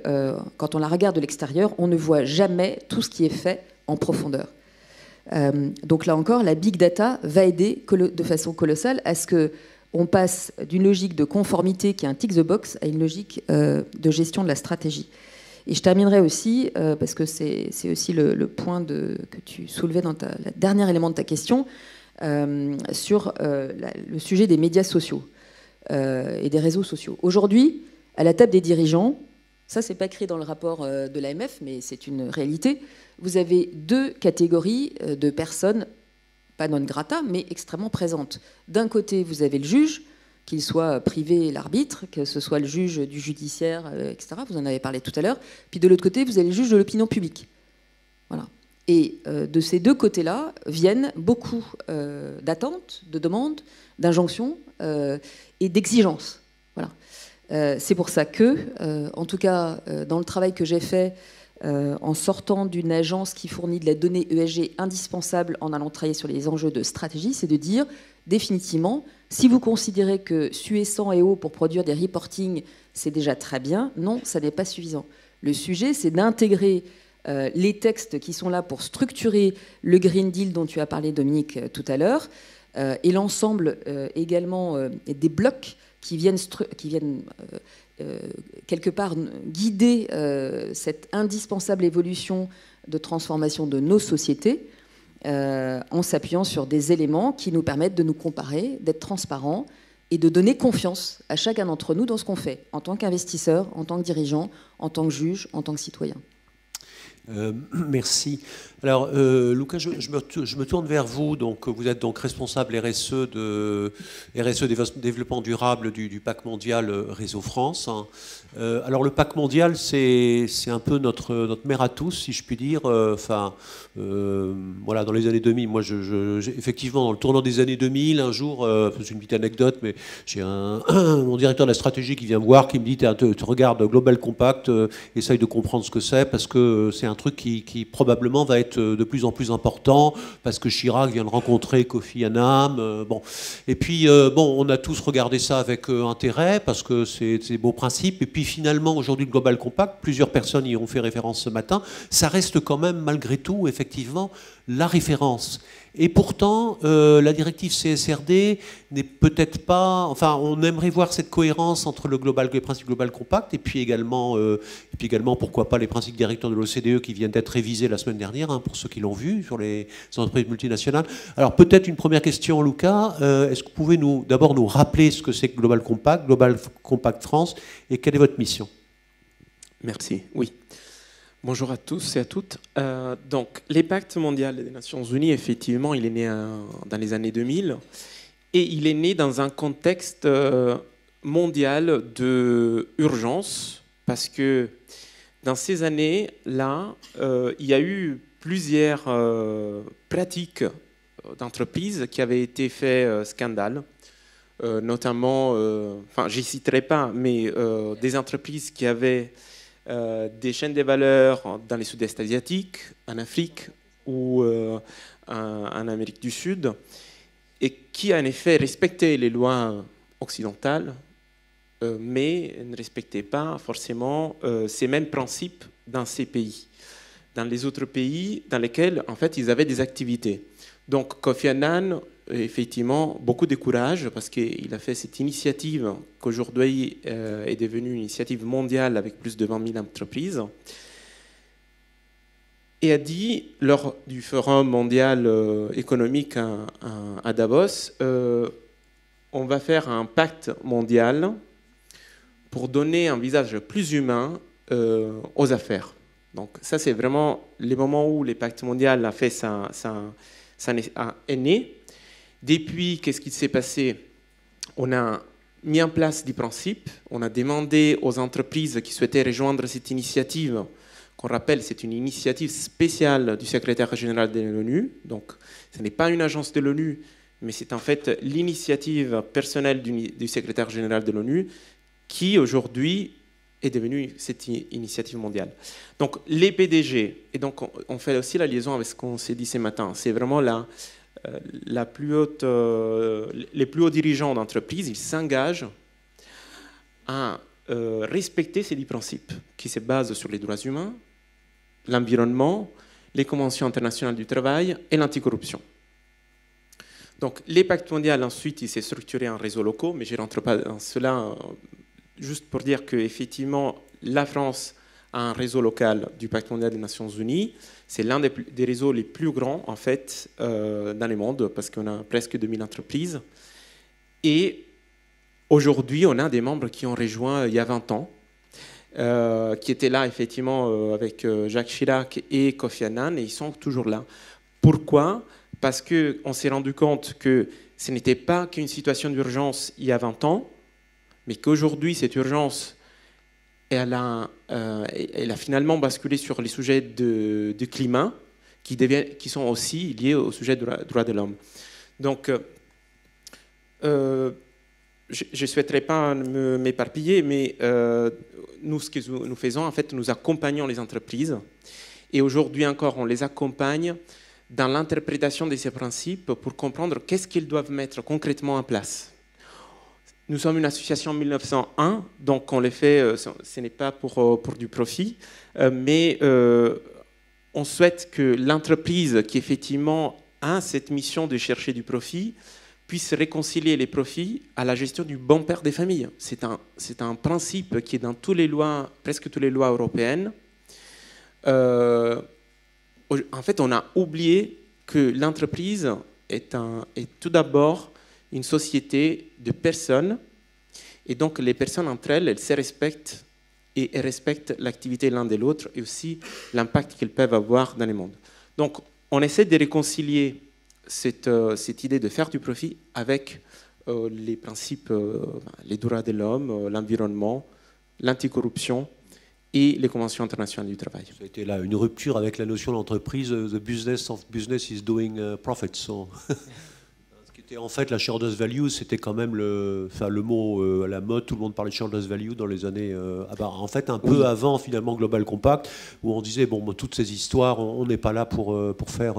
quand on la regarde de l'extérieur, on ne voit jamais tout ce qui est fait en profondeur. Donc là encore, la big data va aider de façon colossale à ce qu'on passe d'une logique de conformité qui est un tick the box à une logique de gestion de la stratégie. Et je terminerai aussi, parce que c'est aussi le point que tu soulevais dans le dernier élément de ta question, sur le sujet des médias sociaux et des réseaux sociaux. Aujourd'hui, à la table des dirigeants, ça c'est pas écrit dans le rapport de l'AMF, mais c'est une réalité, vous avez deux catégories de personnes, pas non grata, mais extrêmement présentes. D'un côté, vous avez le juge, qu'il soit privé l'arbitre, que ce soit le juge du judiciaire, etc., vous en avez parlé tout à l'heure, puis de l'autre côté, vous avez le juge de l'opinion publique. Voilà. Et de ces deux côtés-là viennent beaucoup d'attentes, de demandes, d'injonctions et d'exigences. Voilà. C'est pour ça que, en tout cas, dans le travail que j'ai fait, en sortant d'une agence qui fournit de la donnée ESG indispensable en allant travailler sur les enjeux de stratégie, c'est de dire définitivement, si vous considérez que suer sang et eau pour produire des reportings, c'est déjà très bien, non, ça n'est pas suffisant. Le sujet, c'est d'intégrer les textes qui sont là pour structurer le Green Deal dont tu as parlé, Dominique, tout à l'heure, et l'ensemble également des blocs qui viennent quelque part guider cette indispensable évolution de transformation de nos sociétés en s'appuyant sur des éléments qui nous permettent de nous comparer, d'être transparents et de donner confiance à chacun d'entre nous dans ce qu'on fait, en tant qu'investisseur, en tant que dirigeant, en tant que juge, en tant que citoyen. Merci. Alors, Luca, je me tourne vers vous. Donc, vous êtes donc responsable RSE développement durable du PAC mondial Réseau France. Alors, le PAC mondial, c'est un peu notre mère à tous, si je puis dire. Voilà, dans les années 2000, moi, effectivement, dans le tournant des années 2000, un jour, c'est une petite anecdote, mais j'ai mon directeur de la stratégie qui vient me voir, qui me dit, tu regardes Global Compact, essaye de comprendre ce que c'est, parce que c'est un truc qui probablement va être de plus en plus important, parce que Chirac vient de rencontrer Kofi Annan. Bon. Et puis, on a tous regardé ça avec intérêt, parce que c'est des beaux principes. Et puis finalement, aujourd'hui, le Global Compact, plusieurs personnes y ont fait référence ce matin, ça reste quand même, malgré tout, effectivement, la référence. Et pourtant, la directive CSRD n'est peut-être pas... Enfin, on aimerait voir cette cohérence entre les principes Global Compact et puis également, pourquoi pas, les principes directeurs de l'OCDE qui viennent d'être révisés la semaine dernière, pour ceux qui l'ont vu, sur les entreprises multinationales. Alors, peut-être une première question, Luca. Est-ce que vous pouvez d'abord nous rappeler ce que c'est que Global Compact France, et quelle est votre mission? Merci. Oui. Bonjour à tous et à toutes. Donc, les pactes mondiaux des Nations Unies, effectivement, il est né dans les années 2000. Et il est né dans un contexte mondial d'urgence, parce que dans ces années-là, il y a eu plusieurs pratiques d'entreprises qui avaient été fait scandale, notamment, enfin, j'y citerai pas, mais des entreprises qui avaient des chaînes de valeur dans les sud-est asiatiques, en Afrique ou en Amérique du Sud, et qui en effet respectaient les lois occidentales, mais ne respectaient pas forcément ces mêmes principes dans ces pays, dans les autres pays dans lesquels en fait ils avaient des activités. Donc Kofi Annan, effectivement, beaucoup de courage parce qu'il a fait cette initiative qu'aujourd'hui est devenue une initiative mondiale avec plus de 20 000 entreprises, et a dit, lors du Forum mondial économique à Davos, on va faire un pacte mondial pour donner un visage plus humain aux affaires. Donc ça, c'est vraiment les moments où le pacte mondial a fait est né. Depuis, qu'est-ce qui s'est passé? On a mis en place des principes, on a demandé aux entreprises qui souhaitaient rejoindre cette initiative, qu'on rappelle, c'est une initiative spéciale du secrétaire général de l'ONU, donc ce n'est pas une agence de l'ONU, mais c'est en fait l'initiative personnelle du secrétaire général de l'ONU qui aujourd'hui est devenue cette initiative mondiale. Donc les PDG, et donc on fait aussi la liaison avec ce qu'on s'est dit ce matin, c'est vraiment les plus hauts dirigeants d'entreprise, ils s'engagent à respecter ces 10 principes qui se basent sur les droits humains, l'environnement, les conventions internationales du travail et l'anticorruption. Donc, les pactes mondiaux, ensuite, il s'est structuré en réseaux locaux, mais je ne rentre pas dans cela, juste pour dire qu'effectivement, la France a un réseau local du pacte mondial des Nations Unies. C'est l'un des réseaux les plus grands, en fait, dans le monde, parce qu'on a presque 2000 entreprises. Et aujourd'hui, on a des membres qui ont rejoint il y a 20 ans, qui étaient là effectivement avec Jacques Chirac et Kofi Annan, et ils sont toujours là. Pourquoi? Parce qu'on s'est rendu compte que ce n'était pas qu'une situation d'urgence il y a 20 ans, mais qu'aujourd'hui, cette urgence, elle a finalement basculé sur les sujets de climat, qui sont aussi liés au sujet des droits de l'homme. Donc, je ne souhaiterais pas m'éparpiller, mais nous, ce que nous faisons, en fait, nous accompagnons les entreprises. Et aujourd'hui encore, on les accompagne dans l'interprétation de ces principes pour comprendre qu'est-ce qu'ils doivent mettre concrètement en place. Nous sommes une association en 1901, donc on les fait, ce n'est pas pour du profit, mais on souhaite que l'entreprise qui effectivement a cette mission de chercher du profit puisse réconcilier les profits à la gestion du bon père des familles. C'est un principe qui est dans toutes les lois, presque toutes les lois européennes. En fait, on a oublié que l'entreprise est tout d'abord une société de personnes, et donc les personnes entre elles, elles se respectent et elles respectent l'activité l'un de l'autre et aussi l'impact qu'elles peuvent avoir dans le monde. Donc, on essaie de réconcilier cette idée de faire du profit avec les principes, les droits de l'homme, l'environnement, l'anticorruption et les conventions internationales du travail. Ça a été là une rupture avec la notion d'entreprise, the business of business is doing profits. So. Ce qui était en fait la shareholders value, c'était quand même le mot à la mode, tout le monde parlait de shareholders value dans les années, en fait un peu avant finalement Global Compact, où on disait bon, toutes ces histoires, on n'est pas là pour faire,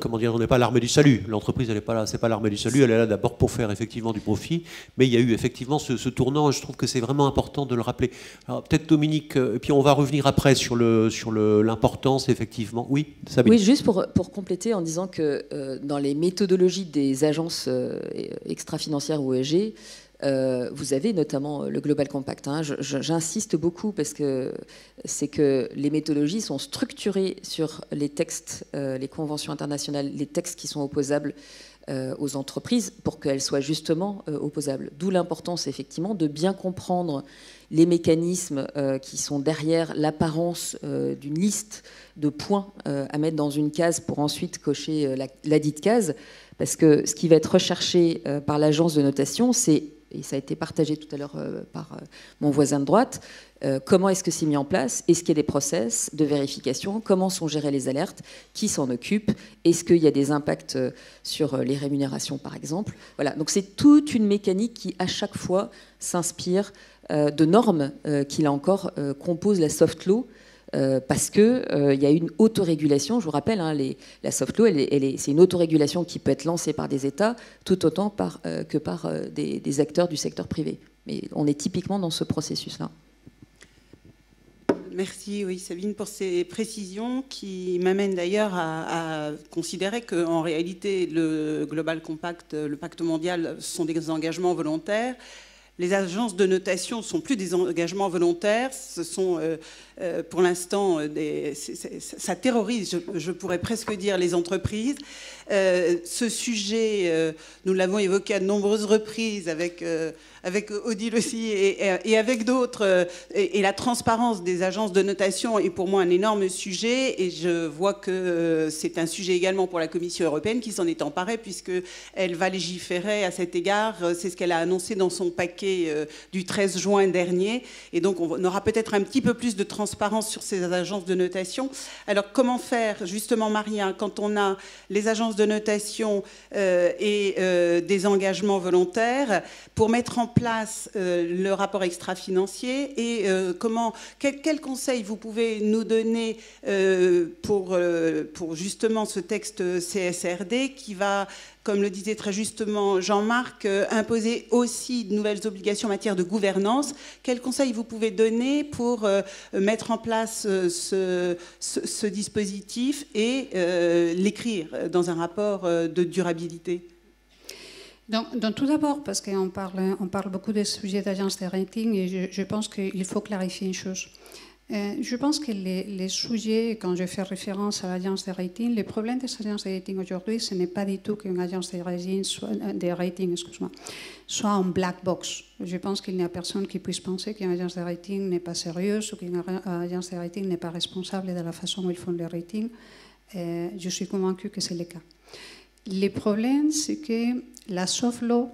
comment dire, on n'est pas l'armée du salut. L'entreprise, elle n'est pas là, c'est pas l'armée du salut, elle est là d'abord pour faire effectivement du profit. Mais il y a eu effectivement ce tournant, et je trouve que c'est vraiment important de le rappeler. Alors peut-être Dominique, et puis on va revenir après sur l'importance effectivement. Oui, Sabine. Oui, juste pour compléter en disant que dans les méthodologies des agences extra-financières ou ESG, vous avez notamment le Global Compact. Hein. J'insiste beaucoup parce que c'est que les méthodologies sont structurées sur les textes, les conventions internationales, les textes qui sont opposables aux entreprises pour qu'elles soient justement opposables. D'où l'importance effectivement de bien comprendre les mécanismes qui sont derrière l'apparence d'une liste de points à mettre dans une case pour ensuite cocher la dite case, Parce que ce qui va être recherché par l'agence de notation, c'est, et ça a été partagé tout à l'heure par mon voisin de droite, comment est-ce que c'est mis en place? Est-ce qu'il y a des process de vérification? Comment sont gérées les alertes? Qui s'en occupe? Est-ce qu'il y a des impacts sur les rémunérations, par exemple? Voilà, donc c'est toute une mécanique qui, à chaque fois, s'inspire de normes qui, là encore, composent la soft law, parce qu'il y a une autorégulation. Je vous rappelle, hein, la soft law, c'est une autorégulation qui peut être lancée par des États tout autant que par des acteurs du secteur privé. Mais on est typiquement dans ce processus-là. Merci, oui, Sabine, pour ces précisions qui m'amènent d'ailleurs à considérer qu'en réalité, le Global Compact, le pacte mondial, sont des engagements volontaires. Les agences de notation ne sont plus des engagements volontaires, ce sont pour l'instant, ça terrorise, je pourrais presque dire, les entreprises. Ce sujet, nous l'avons évoqué à de nombreuses reprises avec Odile aussi et avec d'autres, et la transparence des agences de notation est pour moi un énorme sujet, et je vois que c'est un sujet également pour la Commission européenne qui s'en est emparée, puisqu'elle va légiférer à cet égard. C'est ce qu'elle a annoncé dans son paquet du 13 juin dernier, et donc on aura peut-être un petit peu plus de transparence sur ces agences de notation. Alors comment faire, justement, Maria, quand on a les agences de notation et des engagements volontaires, pour mettre en place le rapport extra-financier, et quel conseil vous pouvez nous donner pour justement ce texte CSRD qui va, comme le disait très justement Jean-Marc, imposer aussi de nouvelles obligations en matière de gouvernance. Quels conseils vous pouvez donner pour mettre en place ce dispositif et l'écrire dans un rapport de durabilité? Donc, tout d'abord, parce qu'on parle beaucoup des sujets d'agence de rating, et je pense qu'il faut clarifier une chose. Je pense que les sujets, quand je fais référence à l'agence de rating, le problème des agences de rating aujourd'hui, ce n'est pas du tout qu'une agence de rating soit en black box. Je pense qu'il n'y a personne qui puisse penser qu'une agence de rating n'est pas sérieuse ou qu'une agence de rating n'est pas responsable de la façon dont ils font le rating. Je suis convaincue que c'est le cas. Le problème, c'est que la soft law,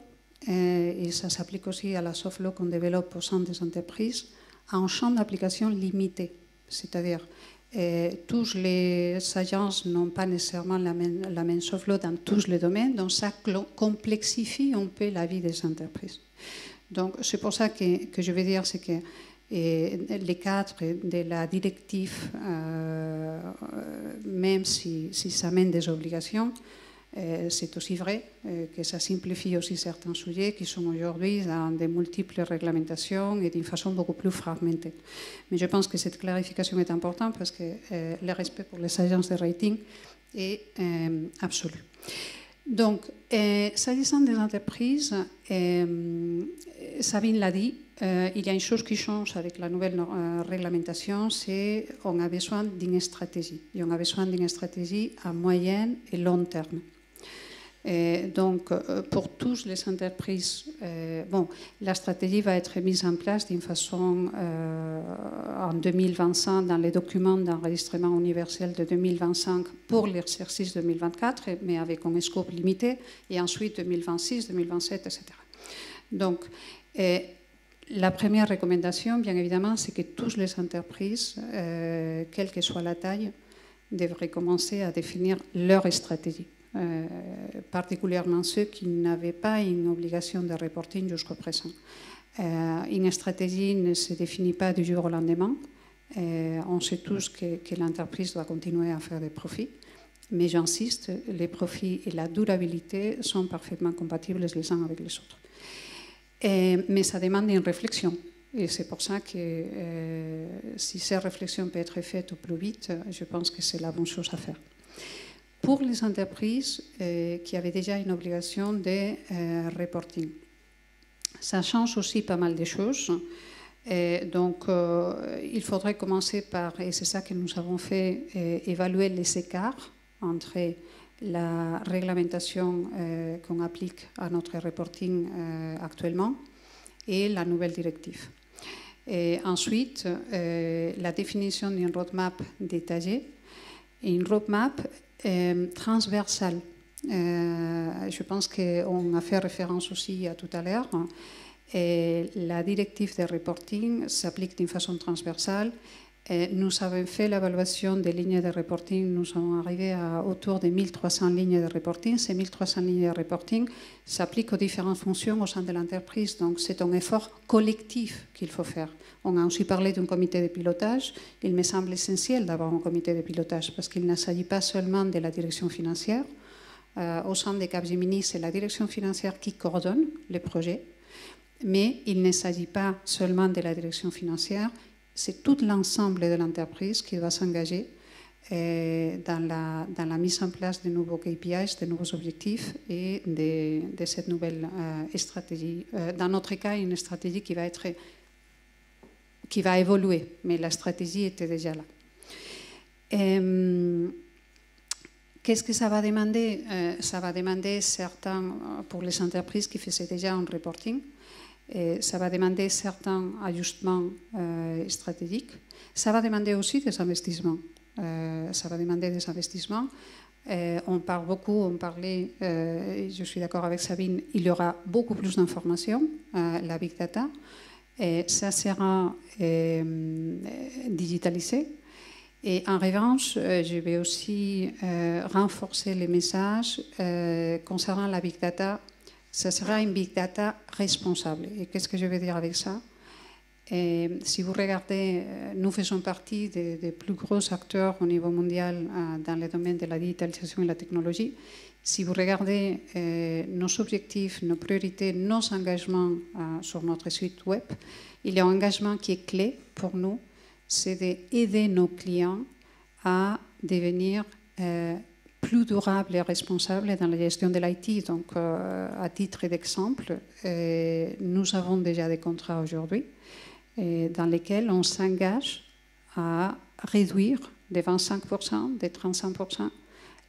et ça s'applique aussi à la soft law qu'on développe au sein des entreprises, a un champ d'application limité. C'est-à-dire, toutes les agences n'ont pas nécessairement la même soft law dans tous les domaines, donc ça complexifie un peu la vie des entreprises. Donc, c'est pour ça que je veux dire, c'est que les cadres de la directive, même si ça mène des obligations, c'est aussi vrai que ça simplifie aussi certains sujets qui sont aujourd'hui dans de multiples réglementations et d'une façon beaucoup plus fragmentée. Mais je pense que cette clarification est importante parce que le respect pour les agences de rating est absolu. Donc, s'agissant des entreprises, Sabine l'a dit, il y a une chose qui change avec la nouvelle réglementation, c'est qu'on a besoin d'une stratégie. Et on a besoin d'une stratégie à moyen et long terme. Donc, pour toutes les entreprises, la stratégie va être mise en place d'une façon en 2025 dans les documents d'enregistrement universel de 2025 pour l'exercice 2024, mais avec un scope limité, et ensuite 2026, 2027, etc. Donc, la première recommandation, bien évidemment, c'est que toutes les entreprises, quelle que soit la taille, devraient commencer à définir leur stratégie. Particulièrement ceux qui n'avaient pas une obligation de reporting jusqu'au présent. Une stratégie ne se définit pas du jour au lendemain. On sait tous que l'entreprise doit continuer à faire des profits, mais j'insiste, les profits et la durabilité sont parfaitement compatibles les uns avec les autres. Mais ça demande une réflexion. Et c'est pour ça que si cette réflexion peut être faite au plus vite, je pense que c'est la bonne chose à faire. Pour les entreprises qui avaient déjà une obligation de reporting, ça change aussi pas mal de choses. Donc, il faudrait commencer par, et c'est ça que nous avons fait, évaluer les écarts entre la réglementation qu'on applique à notre reporting actuellement et la nouvelle directive. Et ensuite, la définition d'une roadmap détaillée, et une roadmap transversale. Je pense qu'on a fait référence aussi à tout à l'heure. La directive de reporting s'applique d'une façon transversale. Nous avons fait l'évaluation des lignes de reporting. Nous sommes arrivés à autour de 1300 lignes de reporting. Ces 1300 lignes de reporting s'appliquent aux différentes fonctions au sein de l'entreprise. Donc, c'est un effort collectif qu'il faut faire. On a aussi parlé d'un comité de pilotage. Il me semble essentiel d'avoir un comité de pilotage parce qu'il ne s'agit pas seulement de la direction financière. Au sein de Capgemini, c'est la direction financière qui coordonne les projets. Mais il ne s'agit pas seulement de la direction financière. C'est tout l'ensemble de l'entreprise qui doit s'engager dans la mise en place de nouveaux KPIs, de nouveaux objectifs et de cette nouvelle stratégie. Dans notre cas, une stratégie qui va évoluer, mais la stratégie était déjà là. Qu'est-ce que ça va demander? Ça va demander certains, pour les entreprises qui faisaient déjà un reporting, ça va demander certains ajustements stratégiques. Ça va demander aussi des investissements. On parle beaucoup, on parlait, je suis d'accord avec Sabine, il y aura beaucoup plus d'informations, la big data. Ça sera digitalisé. Et en revanche, je vais aussi renforcer les messages concernant la big data. Ça sera une big data responsable. Et qu'est-ce que je veux dire avec ça? Si vous regardez, nous faisons partie des plus gros acteurs au niveau mondial dans le domaine de la digitalisation et la technologie. Si vous regardez nos objectifs, nos priorités, nos engagements sur notre site web, il y a un engagement qui est clé pour nous, c'est d'aider nos clients à devenir plus durables et responsables dans la gestion de l'IT. Donc, à titre d'exemple, nous avons déjà des contrats aujourd'hui dans lesquels on s'engage à réduire de 25%, de 35%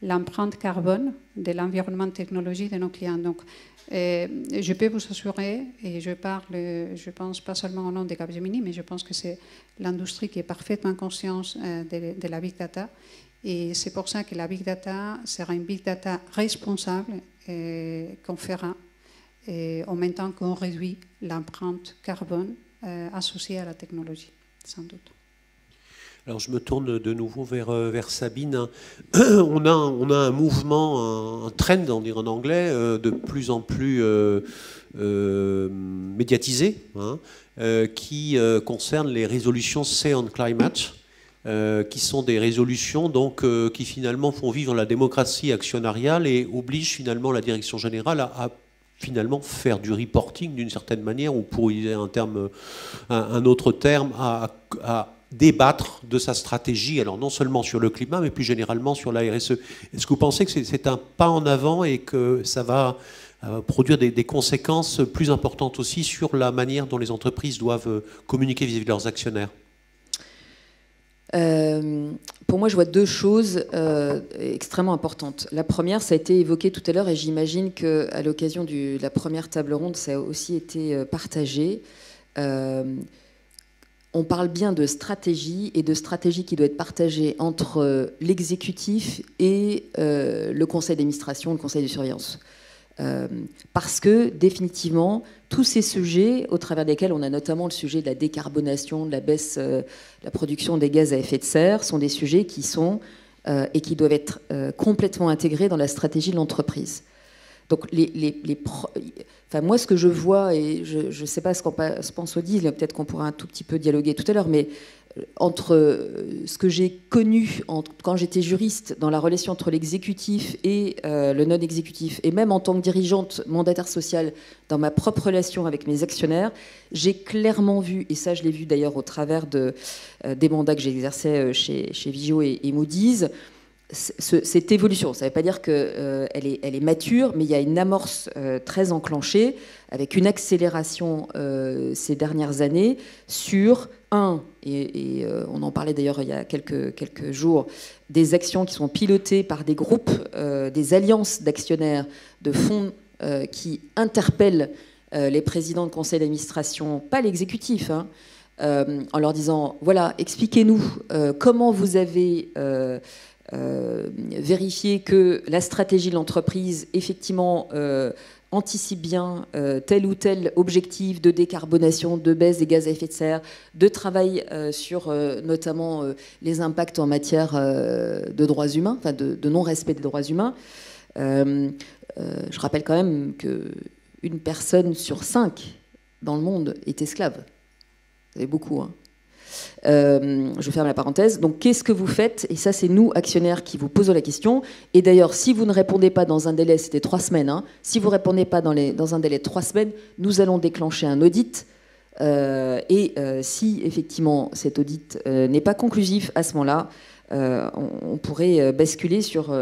l'empreinte carbone de l'environnement de technologie de nos clients. Donc, je peux vous assurer, et je parle, je pense pas seulement au nom de Capgemini, mais je pense que c'est l'industrie qui est parfaitement consciente de la big data. Et c'est pour ça que la big data sera une big data responsable qu'on fera en même temps qu'on réduit l'empreinte carbone associée à la technologie, sans doute. Alors je me tourne de nouveau vers Sabine. On a un mouvement, un trend, on dirait en anglais, de plus en plus médiatisé, qui concerne les résolutions Say on Climate, qui sont des résolutions donc, qui finalement font vivre la démocratie actionnariale et obligent finalement la direction générale à finalement faire du reporting d'une certaine manière, ou pour utiliser un autre terme, à débattre de sa stratégie, alors non seulement sur le climat, mais plus généralement sur la RSE. Est-ce que vous pensez que c'est un pas en avant et que ça va produire des conséquences plus importantes aussi sur la manière dont les entreprises doivent communiquer vis-à-vis de leurs actionnaires? Pour moi, je vois deux choses extrêmement importantes. La première, ça a été évoqué tout à l'heure, et j'imagine qu'à l'occasion de la première table ronde, ça a aussi été partagé. On parle bien de stratégie, et de stratégie qui doit être partagée entre l'exécutif et le conseil d'administration, le conseil de surveillance. Parce que, définitivement, tous ces sujets, au travers desquels on a notamment le sujet de la décarbonation, de la baisse de la production des gaz à effet de serre, sont des sujets qui sont et qui doivent être complètement intégrés dans la stratégie de l'entreprise. Donc, enfin, moi, ce que je vois, et je ne sais pas ce qu'on pense Odile, peut-être qu'on pourra un tout petit peu dialoguer tout à l'heure, mais entre ce que j'ai connu quand j'étais juriste dans la relation entre l'exécutif et le non-exécutif, et même en tant que dirigeante mandataire sociale dans ma propre relation avec mes actionnaires, j'ai clairement vu, et ça je l'ai vu d'ailleurs au travers des mandats que j'exerçais chez Vigeo et Moody's, cette évolution. Ça ne veut pas dire qu'elle est mature, mais il y a une amorce très enclenchée, avec une accélération ces dernières années sur, et on en parlait d'ailleurs il y a quelques jours, des actions qui sont pilotées par des groupes, des alliances d'actionnaires, de fonds qui interpellent les présidents de conseil d'administration, pas l'exécutif, en leur disant, voilà, expliquez-nous comment vous avez vérifier que la stratégie de l'entreprise, effectivement, anticipe bien tel ou tel objectif de décarbonation, de baisse des gaz à effet de serre, de travail sur notamment les impacts en matière de droits humains, enfin de non-respect des droits humains. Je rappelle quand même qu'une personne sur 5 dans le monde est esclave. C'est beaucoup, hein. Je ferme la parenthèse. Donc, qu'est-ce que vous faites? Et ça, c'est nous, actionnaires, qui vous posons la question. Et d'ailleurs, si vous ne répondez pas dans un délai, c'était 3 semaines, hein, si vous ne répondez pas dans un délai de 3 semaines, nous allons déclencher un audit. Si, effectivement, cet audit n'est pas conclusif, à ce moment-là, on pourrait basculer sur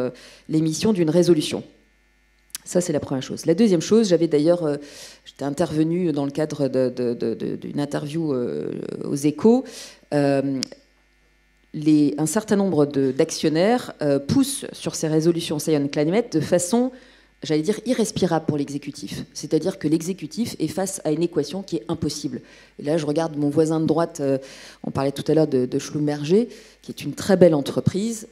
l'émission d'une résolution. Ça, c'est la première chose. La deuxième chose, j'étais intervenue dans le cadre d'une interview aux Échos. Un certain nombre d'actionnaires poussent sur ces résolutions Say on Climate de façon, j'allais dire, irrespirable pour l'exécutif. C'est-à-dire que l'exécutif est face à une équation qui est impossible. Et là, je regarde mon voisin de droite, on parlait tout à l'heure de Schlumberger, qui est une très belle entreprise.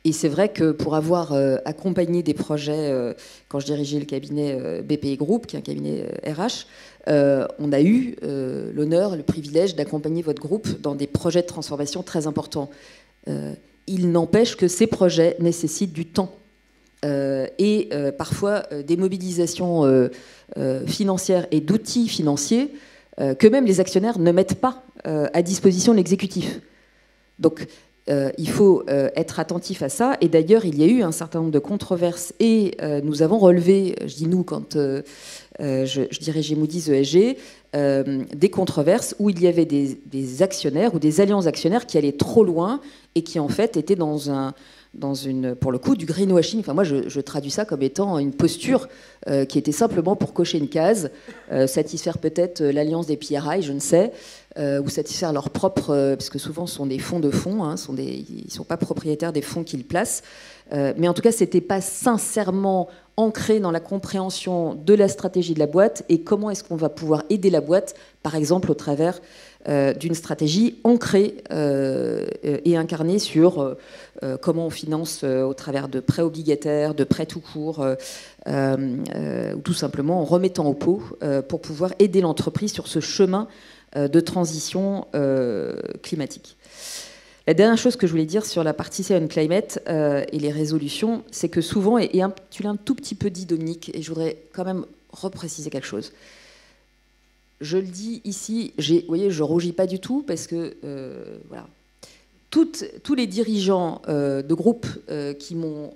Et c'est vrai que pour avoir accompagné des projets, quand je dirigeais le cabinet BPI Group, qui est un cabinet RH, on a eu l'honneur, le privilège d'accompagner votre groupe dans des projets de transformation très importants. Il n'empêche que ces projets nécessitent du temps. Et parfois des mobilisations financières et d'outils financiers que même les actionnaires ne mettent pas à disposition de l'exécutif. Donc il faut être attentif à ça. Et d'ailleurs, il y a eu un certain nombre de controverses et nous avons relevé, je dis nous quand je dirigeais Moody's ESG, des controverses où il y avait des actionnaires ou des alliances actionnaires qui allaient trop loin et qui en fait étaient dans pour le coup, du greenwashing. Enfin, moi, je traduis ça comme étant une posture qui était simplement pour cocher une case, satisfaire peut-être l'alliance des PRI, je ne sais, ou satisfaire leur propre, parce que souvent, ce sont des fonds de fonds, hein, ils ne sont pas propriétaires des fonds qu'ils placent. Mais en tout cas, ce n'était pas sincèrement ancré dans la compréhension de la stratégie de la boîte et comment est-ce qu'on va pouvoir aider la boîte, par exemple, au travers d'une stratégie ancrée et incarnée sur comment on finance au travers de prêts obligataires, de prêts tout court, ou tout simplement en remettant au pot pour pouvoir aider l'entreprise sur ce chemin de transition climatique. La dernière chose que je voulais dire sur la partie Say on Climate et les résolutions, c'est que souvent, tu l'as un tout petit peu dit, Dominique, et je voudrais quand même repréciser quelque chose. Je le dis ici, vous voyez, je ne rougis pas du tout parce que, voilà, tous les dirigeants de groupes qui m'ont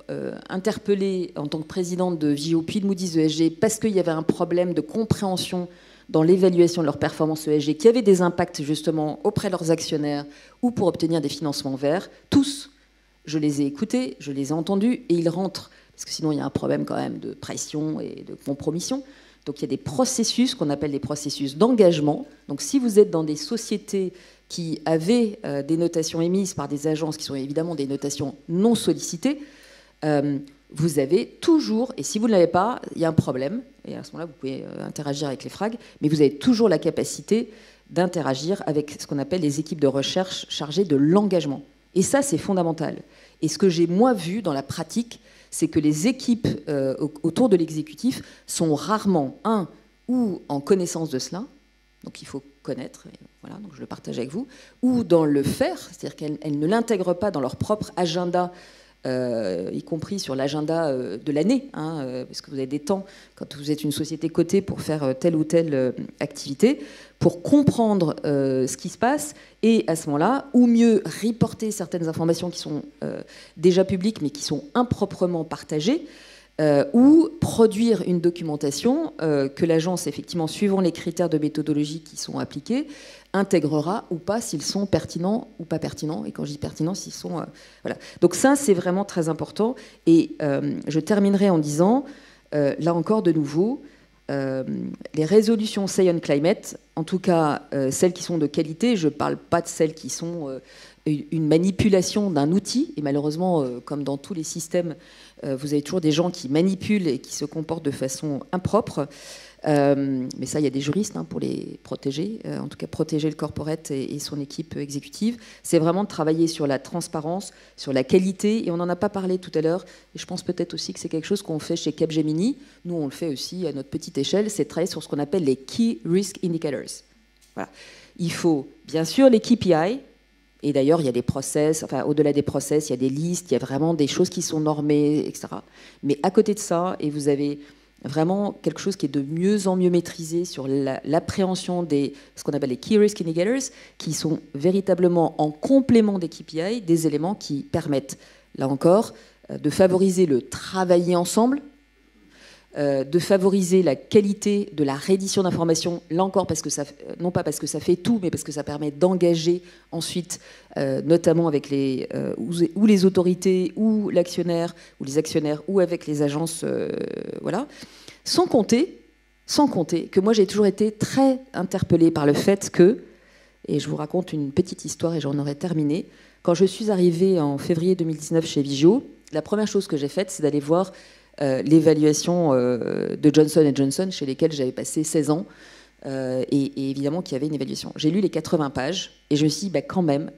interpellée en tant que présidente de Vigeo puis de Moody's ESG parce qu'il y avait un problème de compréhension dans l'évaluation de leur performance ESG, qui avait des impacts justement auprès de leurs actionnaires ou pour obtenir des financements verts, tous, je les ai écoutés, je les ai entendus, et ils rentrent, parce que sinon il y a un problème quand même de pression et de compromission. Donc il y a des processus qu'on appelle des processus d'engagement. Donc si vous êtes dans des sociétés qui avaient des notations émises par des agences qui sont évidemment des notations non sollicitées, vous avez toujours, et si vous ne l'avez pas, il y a un problème, et à ce moment-là, vous pouvez interagir avec les FRAG, mais vous avez toujours la capacité d'interagir avec ce qu'on appelle les équipes de recherche chargées de l'engagement. Et ça, c'est fondamental. Et ce que j'ai, moi, vu dans la pratique, c'est que les équipes autour de l'exécutif sont rarement, ou en connaissance de cela, donc il faut connaître, et voilà, donc je le partage avec vous, ou dans le faire, c'est-à-dire qu'elles ne l'intègrent pas dans leur propre agenda, y compris sur l'agenda de l'année, parce que vous avez des temps, quand vous êtes une société cotée, pour faire telle ou telle activité, pour comprendre ce qui se passe, et à ce moment-là, ou mieux reporter certaines informations qui sont déjà publiques, mais qui sont improprement partagées, ou produire une documentation que l'agence, effectivement, suivant les critères de méthodologie qui sont appliqués, intégrera ou pas, s'ils sont pertinents ou pas pertinents. Et quand je dis pertinents, s'ils sont... voilà. Donc ça, c'est vraiment très important. Et je terminerai en disant, là encore, de nouveau, les résolutions Say on Climate, en tout cas celles qui sont de qualité, je ne parle pas de celles qui sont une manipulation d'un outil, et malheureusement, comme dans tous les systèmes, vous avez toujours des gens qui manipulent et qui se comportent de façon impropre. Mais ça, il y a des juristes pour les protéger, en tout cas protéger le corporate et son équipe exécutive. C'est vraiment de travailler sur la transparence, sur la qualité, et on n'en a pas parlé tout à l'heure, et je pense peut-être aussi que c'est quelque chose qu'on fait chez Capgemini, nous on le fait aussi à notre petite échelle, c'est de travailler sur ce qu'on appelle les Key Risk Indicators. Voilà. Il faut bien sûr les KPI, et d'ailleurs il y a des process, enfin au-delà des process, il y a des listes, il y a vraiment des choses qui sont normées, etc. Mais à côté de ça, et vous avez vraiment quelque chose qui est de mieux en mieux maîtrisé sur l'appréhension des ce qu'on appelle les Key Risk Indicators, qui sont véritablement en complément des KPI, des éléments qui permettent, là encore, de favoriser le travailler ensemble, de favoriser la qualité de la reddition d'informations, là encore, parce que ça, non pas parce que ça fait tout, mais parce que ça permet d'engager ensuite, notamment avec ou les autorités, ou l'actionnaire, ou les actionnaires, ou avec les agences, voilà. Sans compter que moi j'ai toujours été très interpellée par le fait que, et je vous raconte une petite histoire et j'en aurai terminé, quand je suis arrivée en février 2019 chez Vigeo, la première chose que j'ai faite, c'est d'aller voir l'évaluation de Johnson & Johnson, chez lesquels j'avais passé 16 ans, et évidemment qu'il y avait une évaluation. J'ai lu les 80 pages, et je me suis dit, quand même,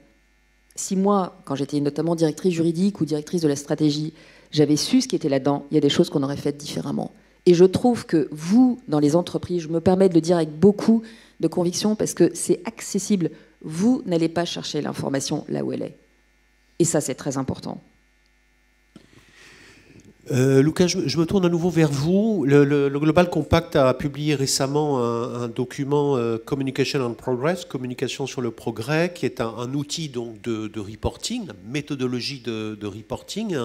si moi, quand j'étais notamment directrice juridique ou directrice de la stratégie, j'avais su ce qui était là-dedans, il y a des choses qu'on aurait faites différemment. Et je trouve que vous, dans les entreprises, je me permets de le dire avec beaucoup de conviction, parce que c'est accessible, vous n'allez pas chercher l'information là où elle est. Et ça, c'est très important. Lucas, je me tourne à nouveau vers vous. Le Global Compact a publié récemment un document Communication on Progress, communication sur le progrès, qui est un outil donc de reporting, une méthodologie de reporting,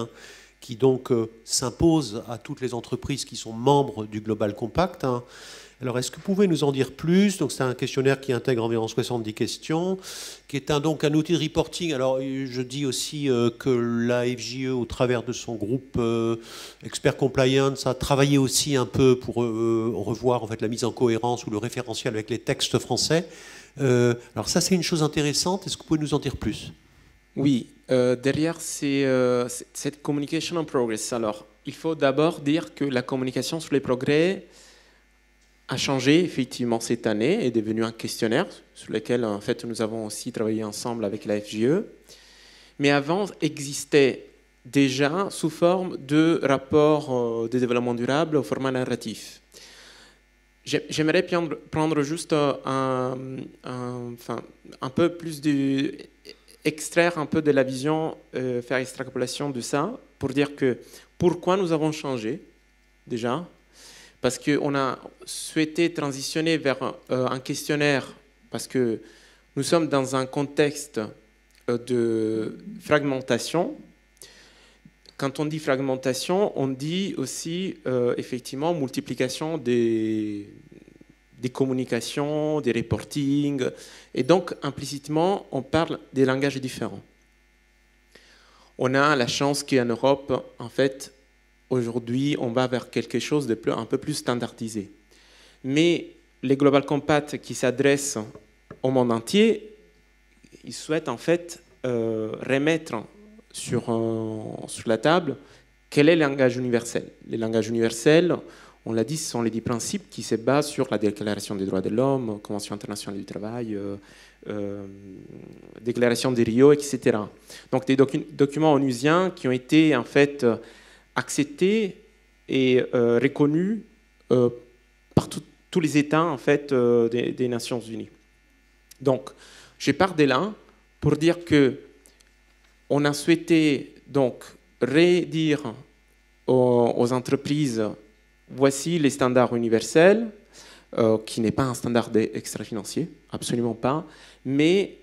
qui donc s'impose à toutes les entreprises qui sont membres du Global Compact. Alors, est-ce que vous pouvez nous en dire plus? Donc, c'est un questionnaire qui intègre environ 70 questions, qui est donc un outil de reporting. Alors, je dis aussi que la FJE, au travers de son groupe Expert Compliance, a travaillé aussi un peu pour revoir en fait, la mise en cohérence ou le référentiel avec les textes français. Alors, ça, c'est une chose intéressante. Est-ce que vous pouvez nous en dire plus? Oui, derrière cette communication en progress. Alors, il faut d'abord dire que la communication sur les progrès a changé effectivement cette année, est devenu un questionnaire sur lequel en fait nous avons aussi travaillé ensemble avec la FJE, mais avant existait déjà sous forme de rapport de développement durable au format narratif. J'aimerais prendre juste un peu plus extraire un peu de la vision, faire extrapolation de ça pour dire que pourquoi nous avons changé déjà. Parce qu'on a souhaité transitionner vers un questionnaire, parce que nous sommes dans un contexte de fragmentation. Quand on dit fragmentation, on dit aussi effectivement multiplication des communications, des reportings, et donc implicitement, on parle des langages différents. On a la chance qu'en Europe, en fait, aujourd'hui, on va vers quelque chose de un peu plus standardisé. Mais les Global Compact qui s'adressent au monde entier, ils souhaitent en fait remettre sur la table quel est le langage universel. Les langages universels, on l'a dit, ce sont les 10 principes qui se basent sur la Déclaration des droits de l'homme, Convention internationale du travail, Déclaration de Rio, etc. Donc des documents onusiens qui ont été en fait acceptés et reconnus par tous les États en fait, des Nations Unies. Donc, je pars de là pour dire que on a souhaité donc redire aux entreprises voici les standards universels, qui n'est pas un standard extra-financier, absolument pas, mais